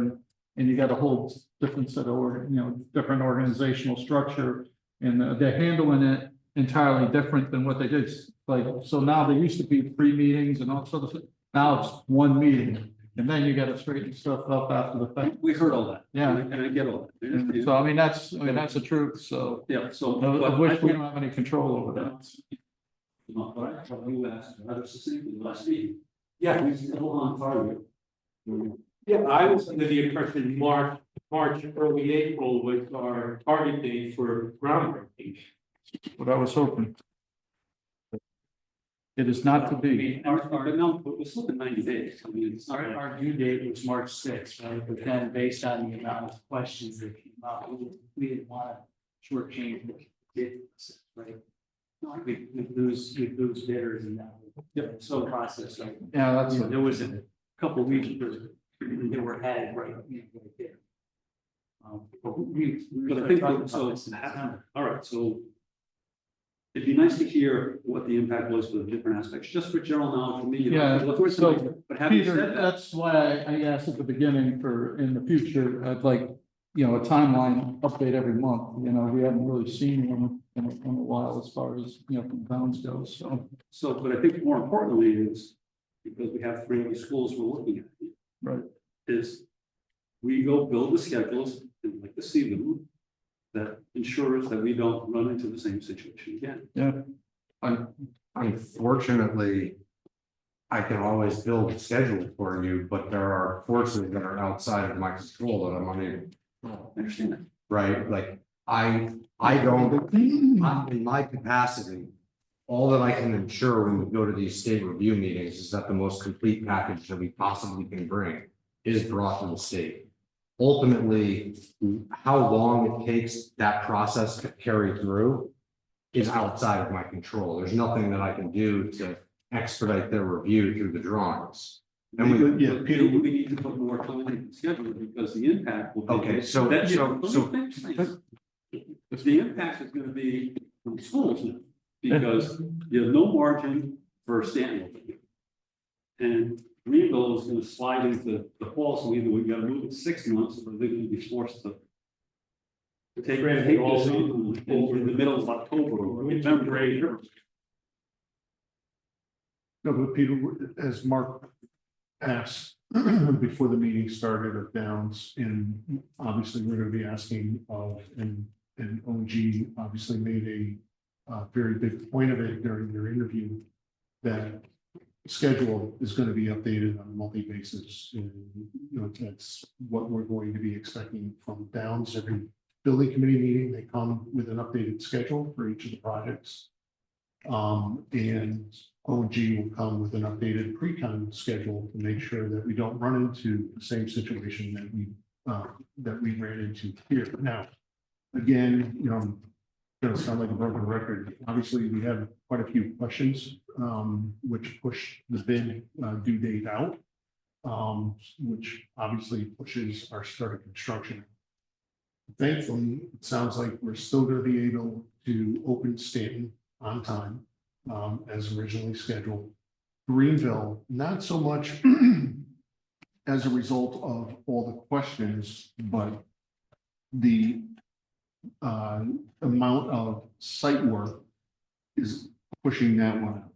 and you got a whole different set of, different organizational structure. And they're handling it entirely different than what they did. Like, so now there used to be 3 meetings and all sorts of, now it's 1 meeting. And then you gotta straighten stuff up after the fact. We heard all that. Yeah. And I get all that. And so, I mean, that's the truth. So, Yeah, so. of which we don't have any control over that. Not right, so you asked, rather succinctly last meeting. Yeah, we still on target. Yeah, I was under the impression March, early April was our target date for groundbreaking. What I was hoping. It is not to be. But no, we're still in 90 days. I mean, it's not. Our due date was March 6th, right? But then based on the amount of questions that came out, we didn't want to shortchange what we did, right? We lose bidders and that. So process, right? Yeah, that's, There was a couple of weeks where they were ahead, right? Right there. But I think, so, all right, so. It'd be nice to hear what the impact was for the different aspects, just for general knowledge for me. You know, Yeah, of course, so, but having Peter, said that, that's why I asked at the beginning for, in the future, I'd like, a timeline update every month. You know, we haven't really seen one in a while as far as, from towns goes, so. so, but I think more importantly is, because we have 3 other schools we're looking at. Right. Is we go build the schedules and like to see them. That ensures that we don't run into the same situation again. Yeah, unfortunately, I can always build a schedule for you, but there are forces that are outside of my control that I'm unable. I understand that. Right, like, I don't, in my capacity, all that I can ensure when we go to these state review meetings is that the most complete package that we possibly can bring is brought to the state. Ultimately, how long it takes that process to carry through is outside of my control. There's nothing that I can do to expedite their review through the drawings. And Peter, we need to put more time in the schedule because the impact will be. Okay, so The impact is gonna be from schools now, because you have no margin for Stanton. And Greenville is gonna slide into the fall, so either we gotta move it 6 months, or they're gonna be forced to. Take this in the middle of October or November. No, but Peter, as Mark asked before the meeting started of Downs, and obviously we're gonna be asking of, and OG obviously made a very big point of it during their interview, that schedule is gonna be updated on a monthly basis. And, that's what we're going to be expecting from Downs. Every building committee meeting, they come with an updated schedule for each of the projects. And OG will come with an updated pre-con schedule to make sure that we don't run into the same situation that we ran into here. Now, again, gonna sound like a broken record. Obviously, we have quite a few questions, which push the bid due date out. Which obviously pushes our start of construction. Thankfully, it sounds like we're still gonna be able to open Stanton on time, as originally scheduled. Greenville, not so much as a result of all the questions, but the amount of site work is pushing that one out.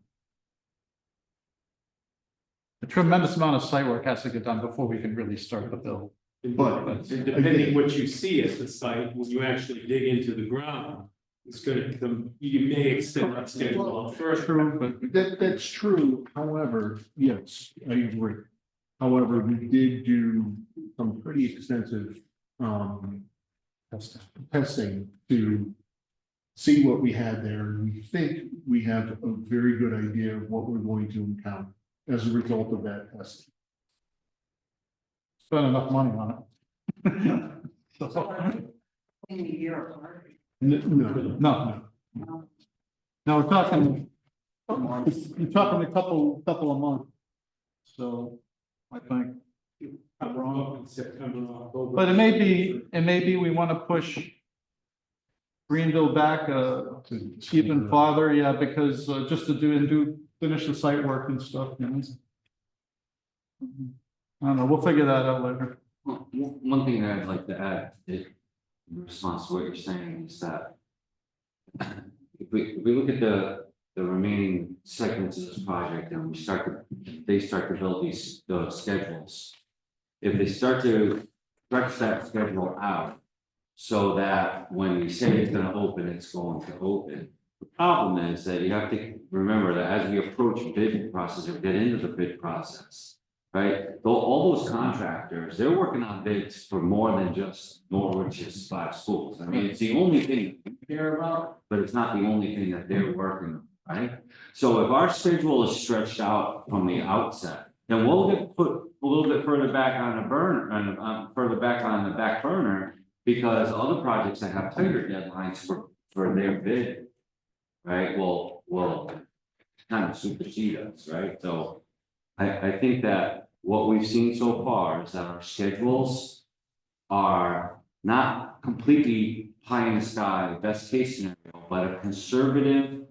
A tremendous amount of site work has to get done before we can really start the build. But And depending what you see at the site, when you actually dig into the ground, it's gonna, you may extend that schedule out further. True, but That's true. However, yes, I agree. However, we did do some pretty extensive testing to see what we had there. We think we have a very good idea of what we're going to encounter as a result of that testing. spend enough money on it. No. No, we're talking a couple of months. So I think. In September, October. But it may be we want to push Greenville back even farther, yeah, because just to finish the site work and stuff, you know. I don't know, we'll figure that out later. Well, one thing that I'd like to add in response to what you're saying is that if we look at the remaining segments of this project and they start to build the schedules. If they start to stretch that schedule out so that when we say it's going to open, it's going to open. The problem is that you have to remember that as we approach bid process or get into the bid process, right? Though all those contractors, they're working on bids for more than just Norwich's 5 schools. I mean, it's the only thing we care about, but it's not the only thing that they're working on, right? So if our schedule is stretched out from the outset, then we'll get put a little bit further back on the burner and further back on the back burner because other projects that have tighter deadlines for their bid, right? Will kind of supersede us, right? So I think that what we've seen so far is that our schedules are not completely pie in the sky, best case scenario, but a conservative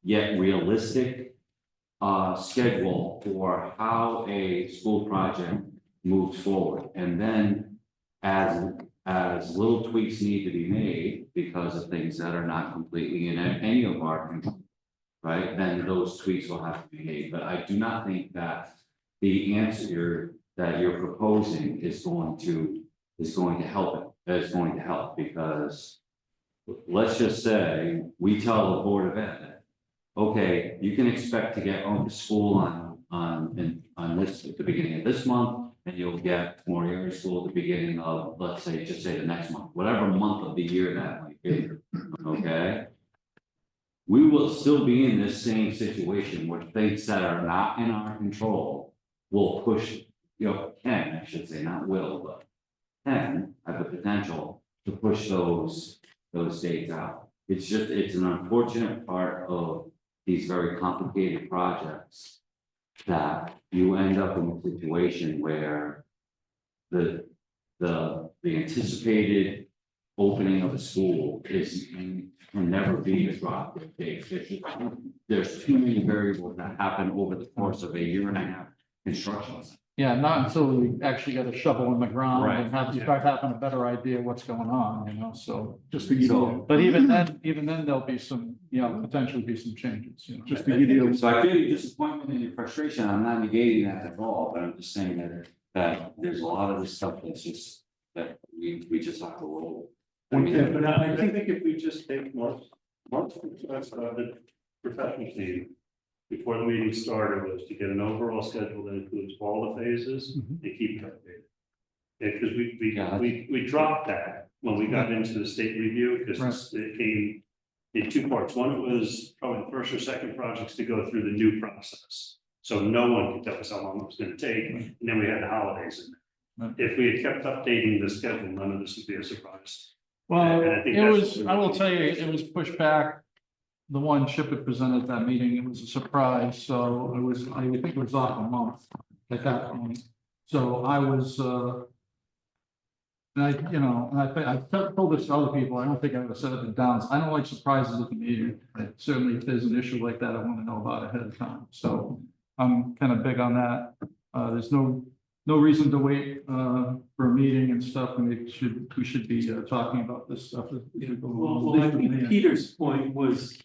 yet realistic schedule for how a school project moves forward. And then as little tweaks need to be made because of things that are not completely in any of our control, right? Then those tweaks will have to be made. But I do not think that the answer that you're proposing is going to help it. It's going to help because let's just say we tell the Board of Ed, okay, you can expect to get home to school on this at the beginning of this month, and you'll get Moriarty School at the beginning of, let's say, just say the next month, whatever month of the year that might be. Okay. We will still be in this same situation where things that are not in our control will push, can, I should say, not will, but can have the potential to push those dates out. It's an unfortunate part of these very complicated projects that you end up in a situation where the anticipated opening of a school can never be a drop dead date. There's too many variables that happen over the course of a 1.5 construction. Yeah, not until we actually get a shovel in the ground Right. and start having a better idea what's going on, so. Just to give you, But even then there'll be some, potentially be some changes, just to give you. So I feel your disappointment and your frustration. I'm not negating that at all, but I'm just saying that there's a lot of this stuff that's just that we just have to roll. I mean, But I think if we just take most the professional team before the meeting started was to get an overall schedule that includes all the phases and keep it updated. Because we dropped that when we got into the state review because it came in 2 parts. One, it was probably the first or second projects to go through the new process. So no one could tell us how long it was going to take. And then we had the holidays in there. If we had kept updating the schedule, none of this would be a surprise. Well, And I think it that's was, what I will we- tell you, it was pushed back. The one Chip had presented at that meeting, it was a surprise, so it was, I think it was off a month at that point. So I was, and I, you know, and I've told this to other people, I don't think I would have said it to Downs, I don't like surprises at the meeting. Certainly, if there's an issue like that, I want to know about it ahead of time, so I'm kind of big on that. There's no reason to wait, for a meeting and stuff, and we should be, talking about this stuff. as we go along. Well, I think Peter's point was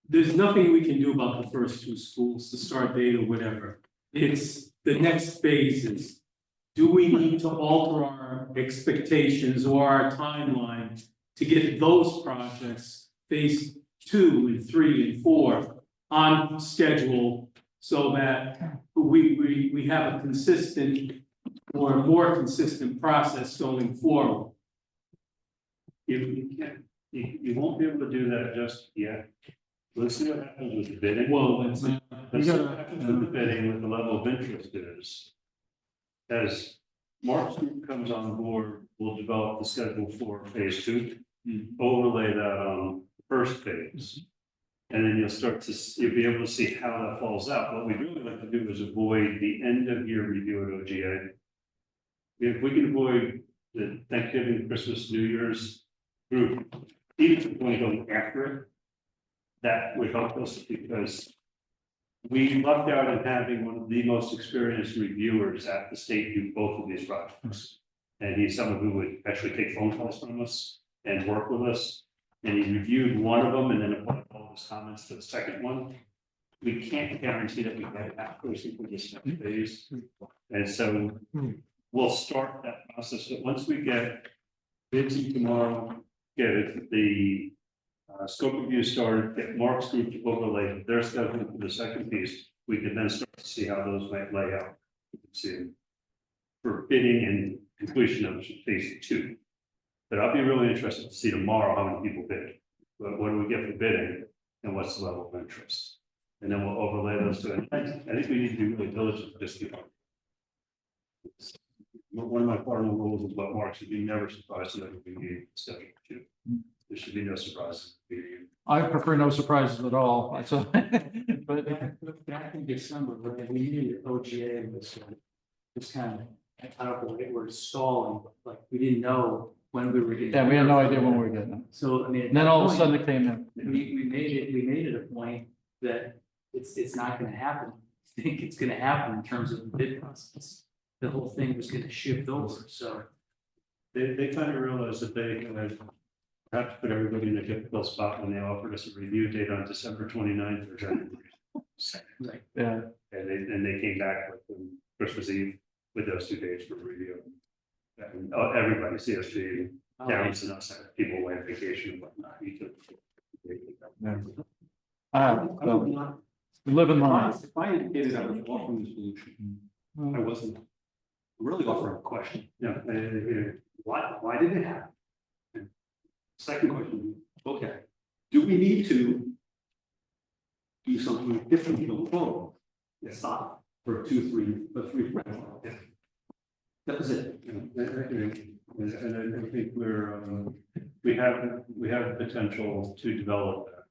there's nothing we can do about the first two schools, the start date or whatever. It's the next phases. Do we need to alter our expectations or our timeline to get those projects, phase 2 and 3 and 4, on schedule so that we have a consistent or a more consistent process going forward? You can't, you won't be able to do that just yet. Let's see what happens with the bidding. Well, that's. We Let's see gotta, what happens with the bidding, what the level of interest is. As Mark's group comes on board, we'll develop the schedule for phase 2, overlay that on the first phase. And then you'll be able to see how that falls out. What we'd really like to do is avoid the end of year review at OGA. If we can avoid the Thanksgiving, Christmas, New Year's group, even if we're going after it, that would help us because we lucked out in having one of the most experienced reviewers at the state do both of these projects. And he's someone who would actually take phone calls from us and work with us. And he reviewed one of them and then applied all his comments to the second one. We can't guarantee that we get that person for this next phase. And so we'll start that process, but once we get bids in tomorrow, get it, the scope review started, get Mark's group to overlay their schedule for the second piece, we can then start to see how those might lay out. We can see for bidding and completion of phase 2. But I'll be really interested to see tomorrow how many people bid. What do we get for bidding and what's the level of interest? And then we'll overlay those two. And I think we need to be really diligent to just keep on. One of my cardinal rules about Mark should be never surprised that we need schedule 2. There should be no surprises. I prefer no surprises at all, so, but. Back in December, when we needed OGA was kind of, I don't know, it was stalling, but like, we didn't know when we were getting. Yeah, we had no idea when we were getting it. So, I mean. And then all of a sudden it came in. We made it a point that it's not gonna happen. I think it's gonna happen in terms of the bid process. The whole thing was gonna shift over, so. They kind of realized that they have to put everybody in a difficult spot when they offered us a review date on December 29th or January. Right. Yeah, And they came back with Christmas Eve with those 2 days for review. And everybody, CSG, Downs and us, had people away on vacation and whatnot. You could- so, we live in life. If I indicated I was offering the solution, I wasn't really offering a question. Yeah, Why did it happen? And second question, okay, do we need to do something different going forward? Stop for 2, 3, 4. Yeah. That was it. And I think we have the potential to develop that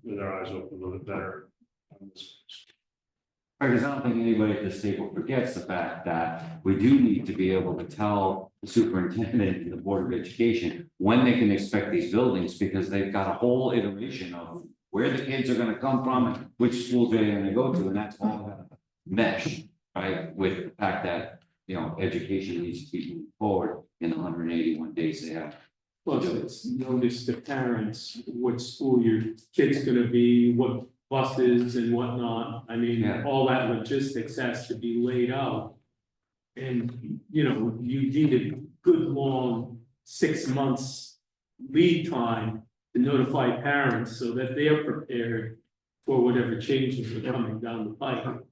with our eyes open a little bit better. Because I don't think anybody at this table forgets the fact that we do need to be able to tell the superintendent and the Board of Education when they can expect these buildings, because they've got a whole iteration of where the kids are gonna come from and which schools they're gonna go to, and that's all gonna mesh, right, with the fact that, you know, education needs to be moving forward in the 181 days they have. Well, it's notice to parents what school your kid's gonna be, what buses and whatnot. I mean, Yeah. all that logistics has to be laid out. And, you know, you need a good long 6 months lead time to notify parents so that they're prepared for whatever changes are coming down the pipe.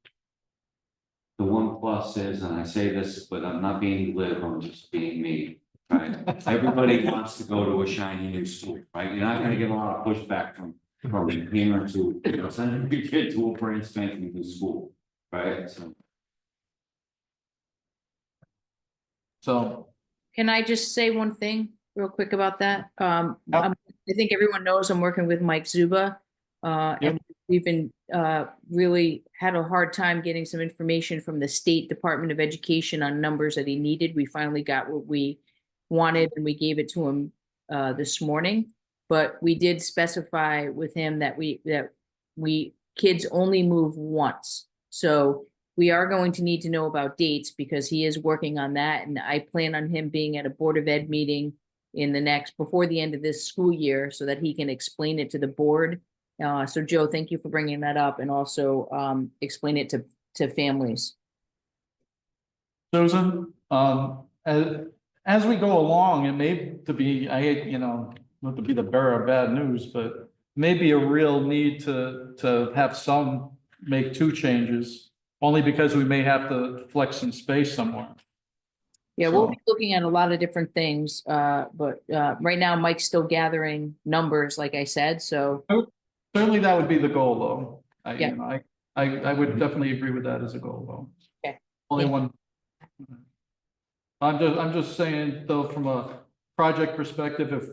The one plus is, and I say this, but I'm not being glib, I'm just being me, right? Everybody wants to go to a shiny new school, right? You're not gonna get a lot of pushback from the parents who, you know, send your kid to a brand spanking new school, right? So, Can I just say one thing? real quick about that. Yep. I think everyone knows I'm working with Mike Zuba. And we've been, really had a hard time getting some information from the State Department of Education on numbers that he needed. We finally got what we wanted and we gave it to him, this morning. But we did specify with him that kids only move once. So we are going to need to know about dates because he is working on that. And I plan on him being at a Board of Ed meeting before the end of this school year so that he can explain it to the board. So Joe, thank you for bringing that up and also, explain it to families. Susan, as we go along, it may to be, not to be the bearer of bad news, but maybe a real need to have make 2 changes, only because we may have to flex some space somewhere. Yeah, we'll be looking at a lot of different things, but right now Mike's still gathering numbers, like I said, so. Certainly that would be the goal, though. Yeah. I would definitely agree with that as a goal, though. Okay. Only one. I'm just saying, though, from a project perspective, if,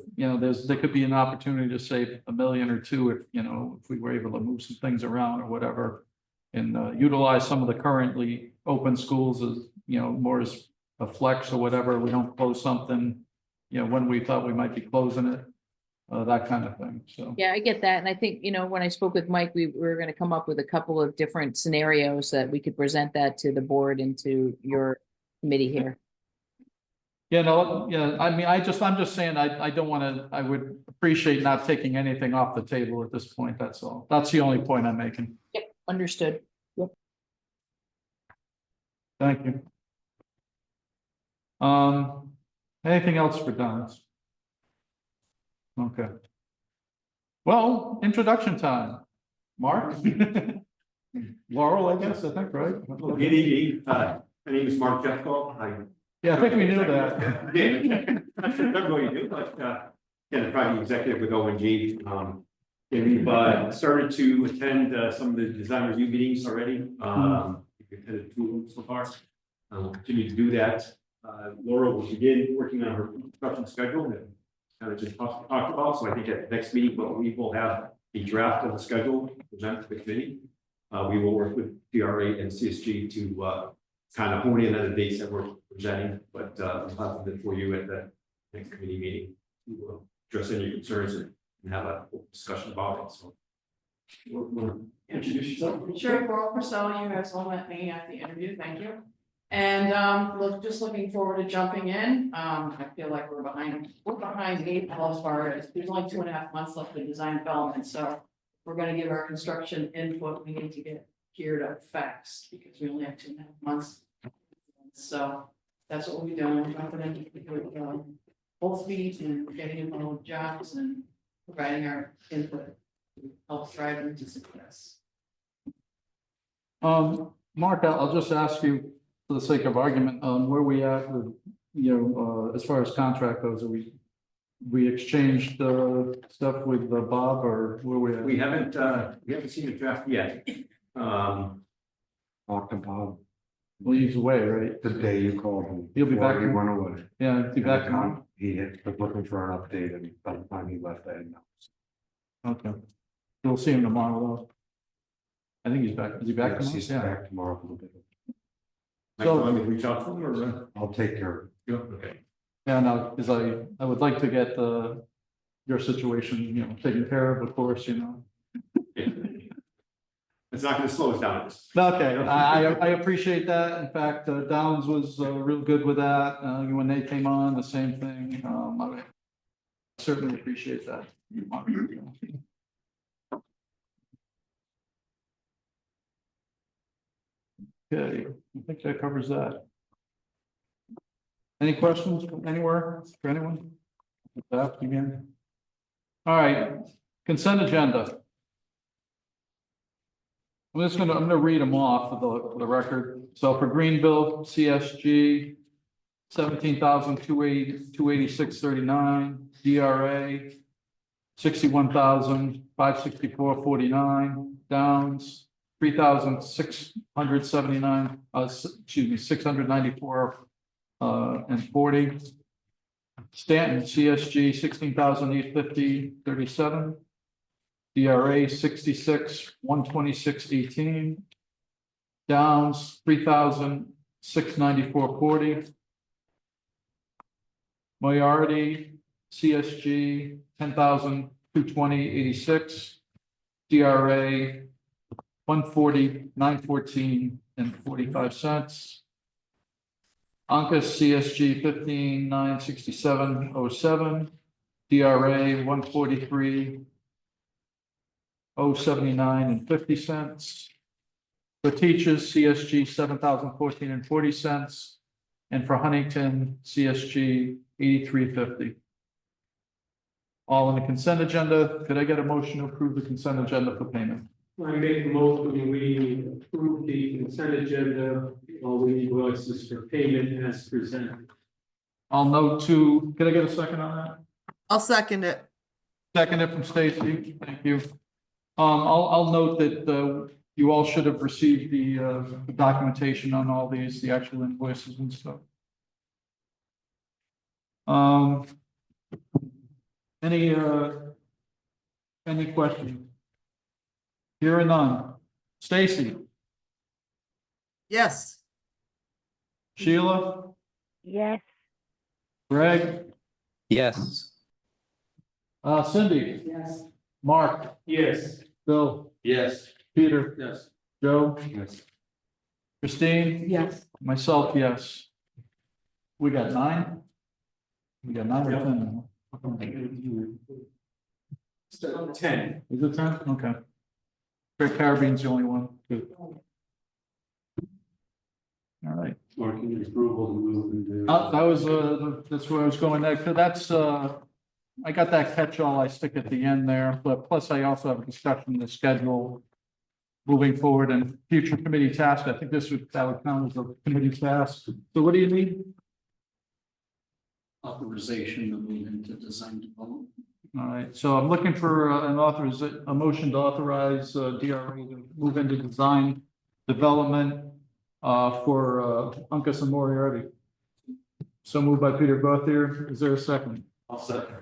there could be an opportunity to save $1 million or $2 million if we were able to move some things around or whatever. And utilize some of the currently open schools as, more as a flex or whatever. We don't close something, when we thought we might be closing it. That kind of thing, so. Yeah, I get that. And I think, when I spoke with Mike, we were going to come up with a couple of different scenarios that we could present that to the board and to your committee here. Yeah, no, yeah, I mean, I'm just saying, I don't want to, I would appreciate not taking anything off the table at this point, that's all. That's the only point I'm making. Yep, understood. Yep. Thank you. Anything else for Don's? Okay. Well, introduction time. Mark? Laurel, I guess, I think, right? Good evening. My name is Mark Jeffco. Yeah, I think we knew that. Yeah, I'm sure everybody knew, but probably executive with ONG. And we've started to attend some of the design review meetings already. We've attended 2 of them so far. We'll continue to do that. Laura will begin working on her construction schedule and kind of just talked about. So I think at the next meeting, we will have a draft of the schedule to present to the committee. We will work with PRA and CSG to kind of hone in on the dates that we're presenting, but we'll have them for you at the next committee meeting to address any concerns and have a discussion about it. So we'll introduce yourself. Sure, Laurel Purcell, you guys all met me at the interview, thank you. And just looking forward to jumping in. I feel like we're behind 8 as far as there's only 2.5 months left of design development, so we're going to give our construction input. We need to get geared up fast because we only have 2.5 months. So that's what we'll be doing. We're jumping into full speed and getting involved with jobs and providing our input to help drive them to success. Mark, I'll just ask you, for the sake of argument, where we at with, as far as contract goes, are we exchanged stuff with Bob, or where we at? We haven't seen the draft yet. Talk to Bob Well, he's away, right? the day you called him. He'll be before back He in- went away. Yeah, he'll be back tomorrow. He was looking for an update, and by the time he left, I had no. Okay. We'll see him tomorrow, though. I think he's back. Is he back Yes, tomorrow? he's Yeah. back tomorrow a little bit. So- Let me reach out to him or? I'll take care of it. Okay. Yeah, no, because I would like to get your situation, taken care of course, It's not going to slow us down. Okay, I appreciate that. In fact, Downs was real good with that. When they came on, the same thing. I certainly appreciate that. Okay, I think that covers that. Any questions from anywhere for anyone? That again. All right, consent agenda. I'm gonna read them off for the record. So for Greenville, CSG, 17,286.39, DRA, 61,564.49, Downs, 3,679, 694 and 40. Stanton, CSG, 16,850.37. DRA, 66,126.18. Downs, 3,694.40. Moriarty, CSG, 10,220.86. DRA, 140,914.45. Uncas CSG 15,967.07. DRA 143,079.50. For teachers, CSG 7,014.40. And for Huntington, CSG 83.50. All in the consent agenda. Could I get a motion to approve the consent agenda for payment? I make the motion, we approve the consent agenda, all the invoices for payment as presented. I'll note to, can I get a second on that? I'll second it. Seconded from Stacy, thank you. I'll note that, you all should have received the documentation on all these, the actual invoices and stuff. Any questions? Here and none. Stacy, Yes. Sheila, Yes. Greg, Yes. Cindy, Yes. Mark, Yes. Bill, Yes. Peter, Yes. Joe, Yes. Christine, Yes. myself, yes. We got 9? We got 9 or 10? 10. Is it 10? Okay. Great Caribbean's the only one. Good. All right. Marking approval to move into. That was, that's where I was going next. So that's, I got that catch-all I stick at the end there, but plus I also have a discussion of the schedule moving forward and future committee tasks. I think that would count as a committee task. So what do you need? Authorization to move into design development. All right, so I'm looking for a motion to authorize DRA to move into design development for Uncas and Moriarty. So moved by Peter Gauthier. Is there a second? I'll second.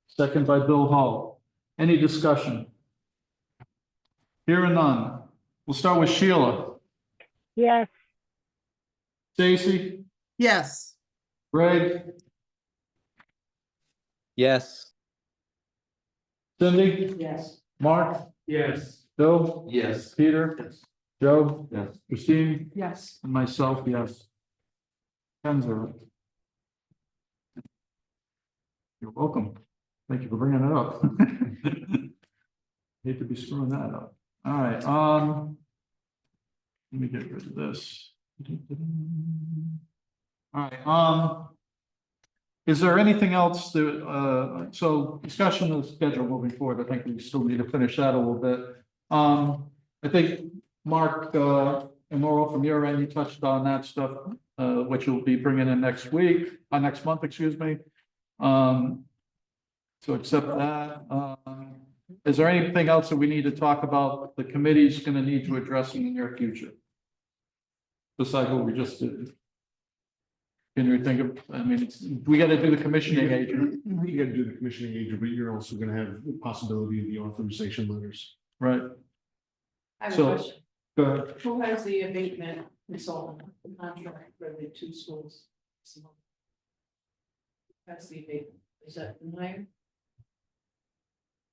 Second by Bill Hall. Any discussion? Here and none. We'll start with Sheila. Yes. Stacy, Yes. Greg, Yes. Cindy, Yes. Mark, Yes. Bill, Yes. Peter, Joe, Yes. Christine, Yes. and myself, yes. 10-0. You're welcome. Thank you for bringing it up. Hate to be screwing that up. All right, let me get rid of this. All right, is there anything else to, so discussion of the schedule moving forward, I think we still need to finish that a little bit. I think Mark, and Laurel from your end, you touched on that stuff, which you'll be bringing in next month, excuse me. So accept that. Is there anything else that we need to talk about the committee's gonna need to address in the near future? Besides what we just did. Can you think of, I mean, we gotta do the commissioning agent, You gotta do the commissioning agent, but you're also gonna have the possibility of the authorization letters. right? I have a So- question. Go ahead. Who has the abatement consultant, the contract for the 2 schools? That's the abatement. Is that the higher?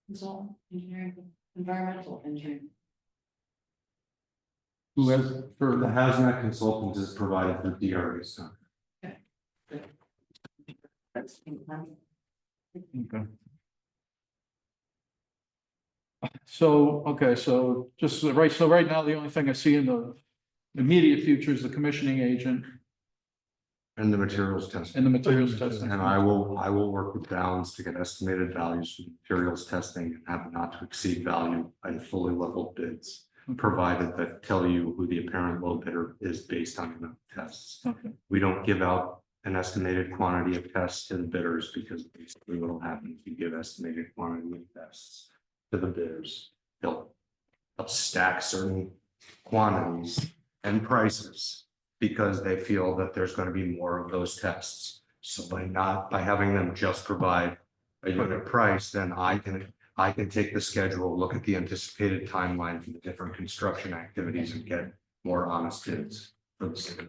Consultant, engineering, environmental engineering. Who has, The for, hazmat consultant is provided through DRA's contract. That's in the contract. okay. So, okay, so just right, so right now, the only thing I see in the immediate future is the commissioning agent And the materials testing. and the materials testing. And I will work with Downs to get estimated values for materials testing and have not to exceed value and fully leveled bids, provided that tell you who the apparent low bidder is based on the tests. Okay, We don't give out an estimated quantity of tests to the bidders because basically what will happen if you give estimated quantity of tests to the bidders, they'll stack certain quantities and prices because they feel that there's going to be more of those tests. So by having them just provide a unit price, then I can take the schedule, look at the anticipated timeline for the different construction activities and get more honest bids for the city.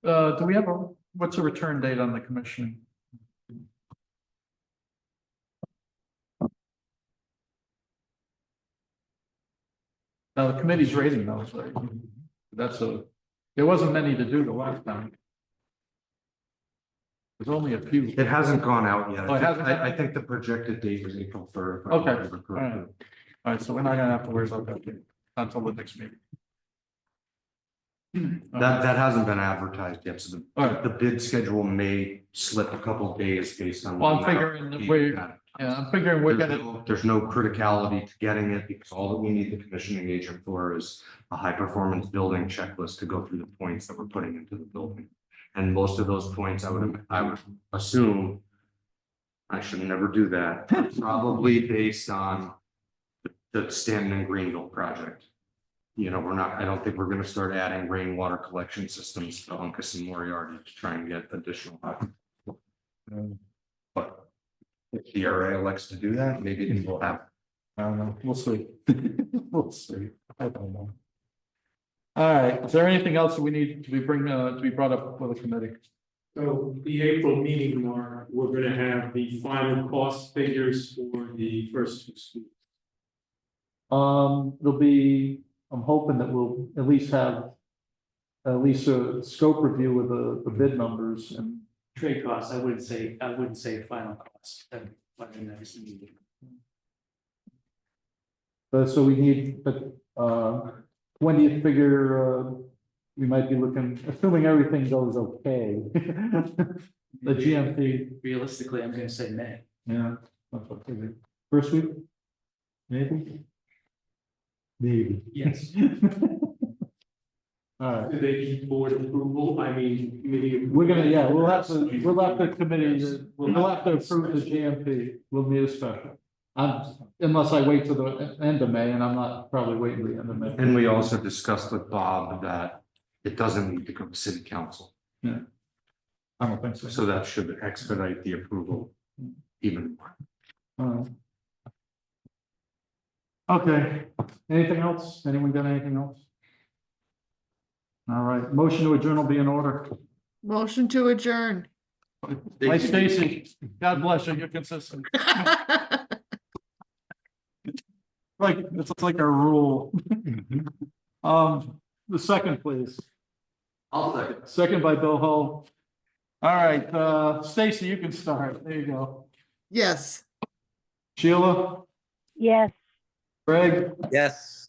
Do we have what's the return date on the commissioning? The committee's rating those, right? There wasn't many to do the last time. There's only a few. It hasn't gone out yet. Oh, it hasn't? I think the projected date was April 3rd. Okay. All right. All right, so we're not gonna have to worry about that until the next meeting. That hasn't been advertised yet, so All right. the bid schedule may slip a couple of days based on. Well, I'm figuring that I'm figuring we're gonna, There's no criticality to getting it because all that we need the commissioning agent for is a high performance building checklist to go through the points that we're putting into the building. And most of those points, I would assume, I should never do that, probably based on the Stanton and Greenville project. You know, I don't think we're gonna start adding rainwater collection systems to Uncas and Moriarty to try and get additional. But if the area elects to do that, maybe it will happen. I don't know, we'll see. We'll see. I don't know. All right, is there anything else that we need to be brought up with the committee? So the April meeting, Mark, we're gonna have the final cost figures for the first two schools. There'll be, I'm hoping that we'll at least have a scope review with the bid numbers and. Trade costs, I wouldn't say final cost. But the next meeting. So we need, when do you figure, we might be looking, assuming everything goes okay? The GMP, Realistically, I'm gonna say May. yeah. That's what I figured. First week? Maybe? Maybe. Yes. All right, Do they need board approval? I mean, committee. we'll have the committee, we'll have to approve the GMP, we'll need a special. Unless I wait till the end of May, and I'm not probably waiting till the end of May. And we also discussed with Bob that it doesn't need to go to city council, I don't think so. so that should expedite the approval even more. Okay, anything else? Anyone got anything else? All right, motion to adjourn will be in order. Motion to adjourn. Hi, Stacy. God bless you, you're consistent. It's like a rule. The second, please. I'll second. Second by Bill Hull. All right, Stacy, you can start. There you go. Yes. Sheila, Yes. Greg, Yes.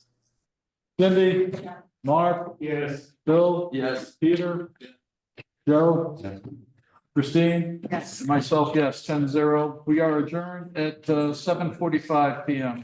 Cindy, Mark, Yes. Bill, Yes. Peter, Joe, Christine, Yes. myself, yes, 10-0. We are adjourned at 7:45 PM.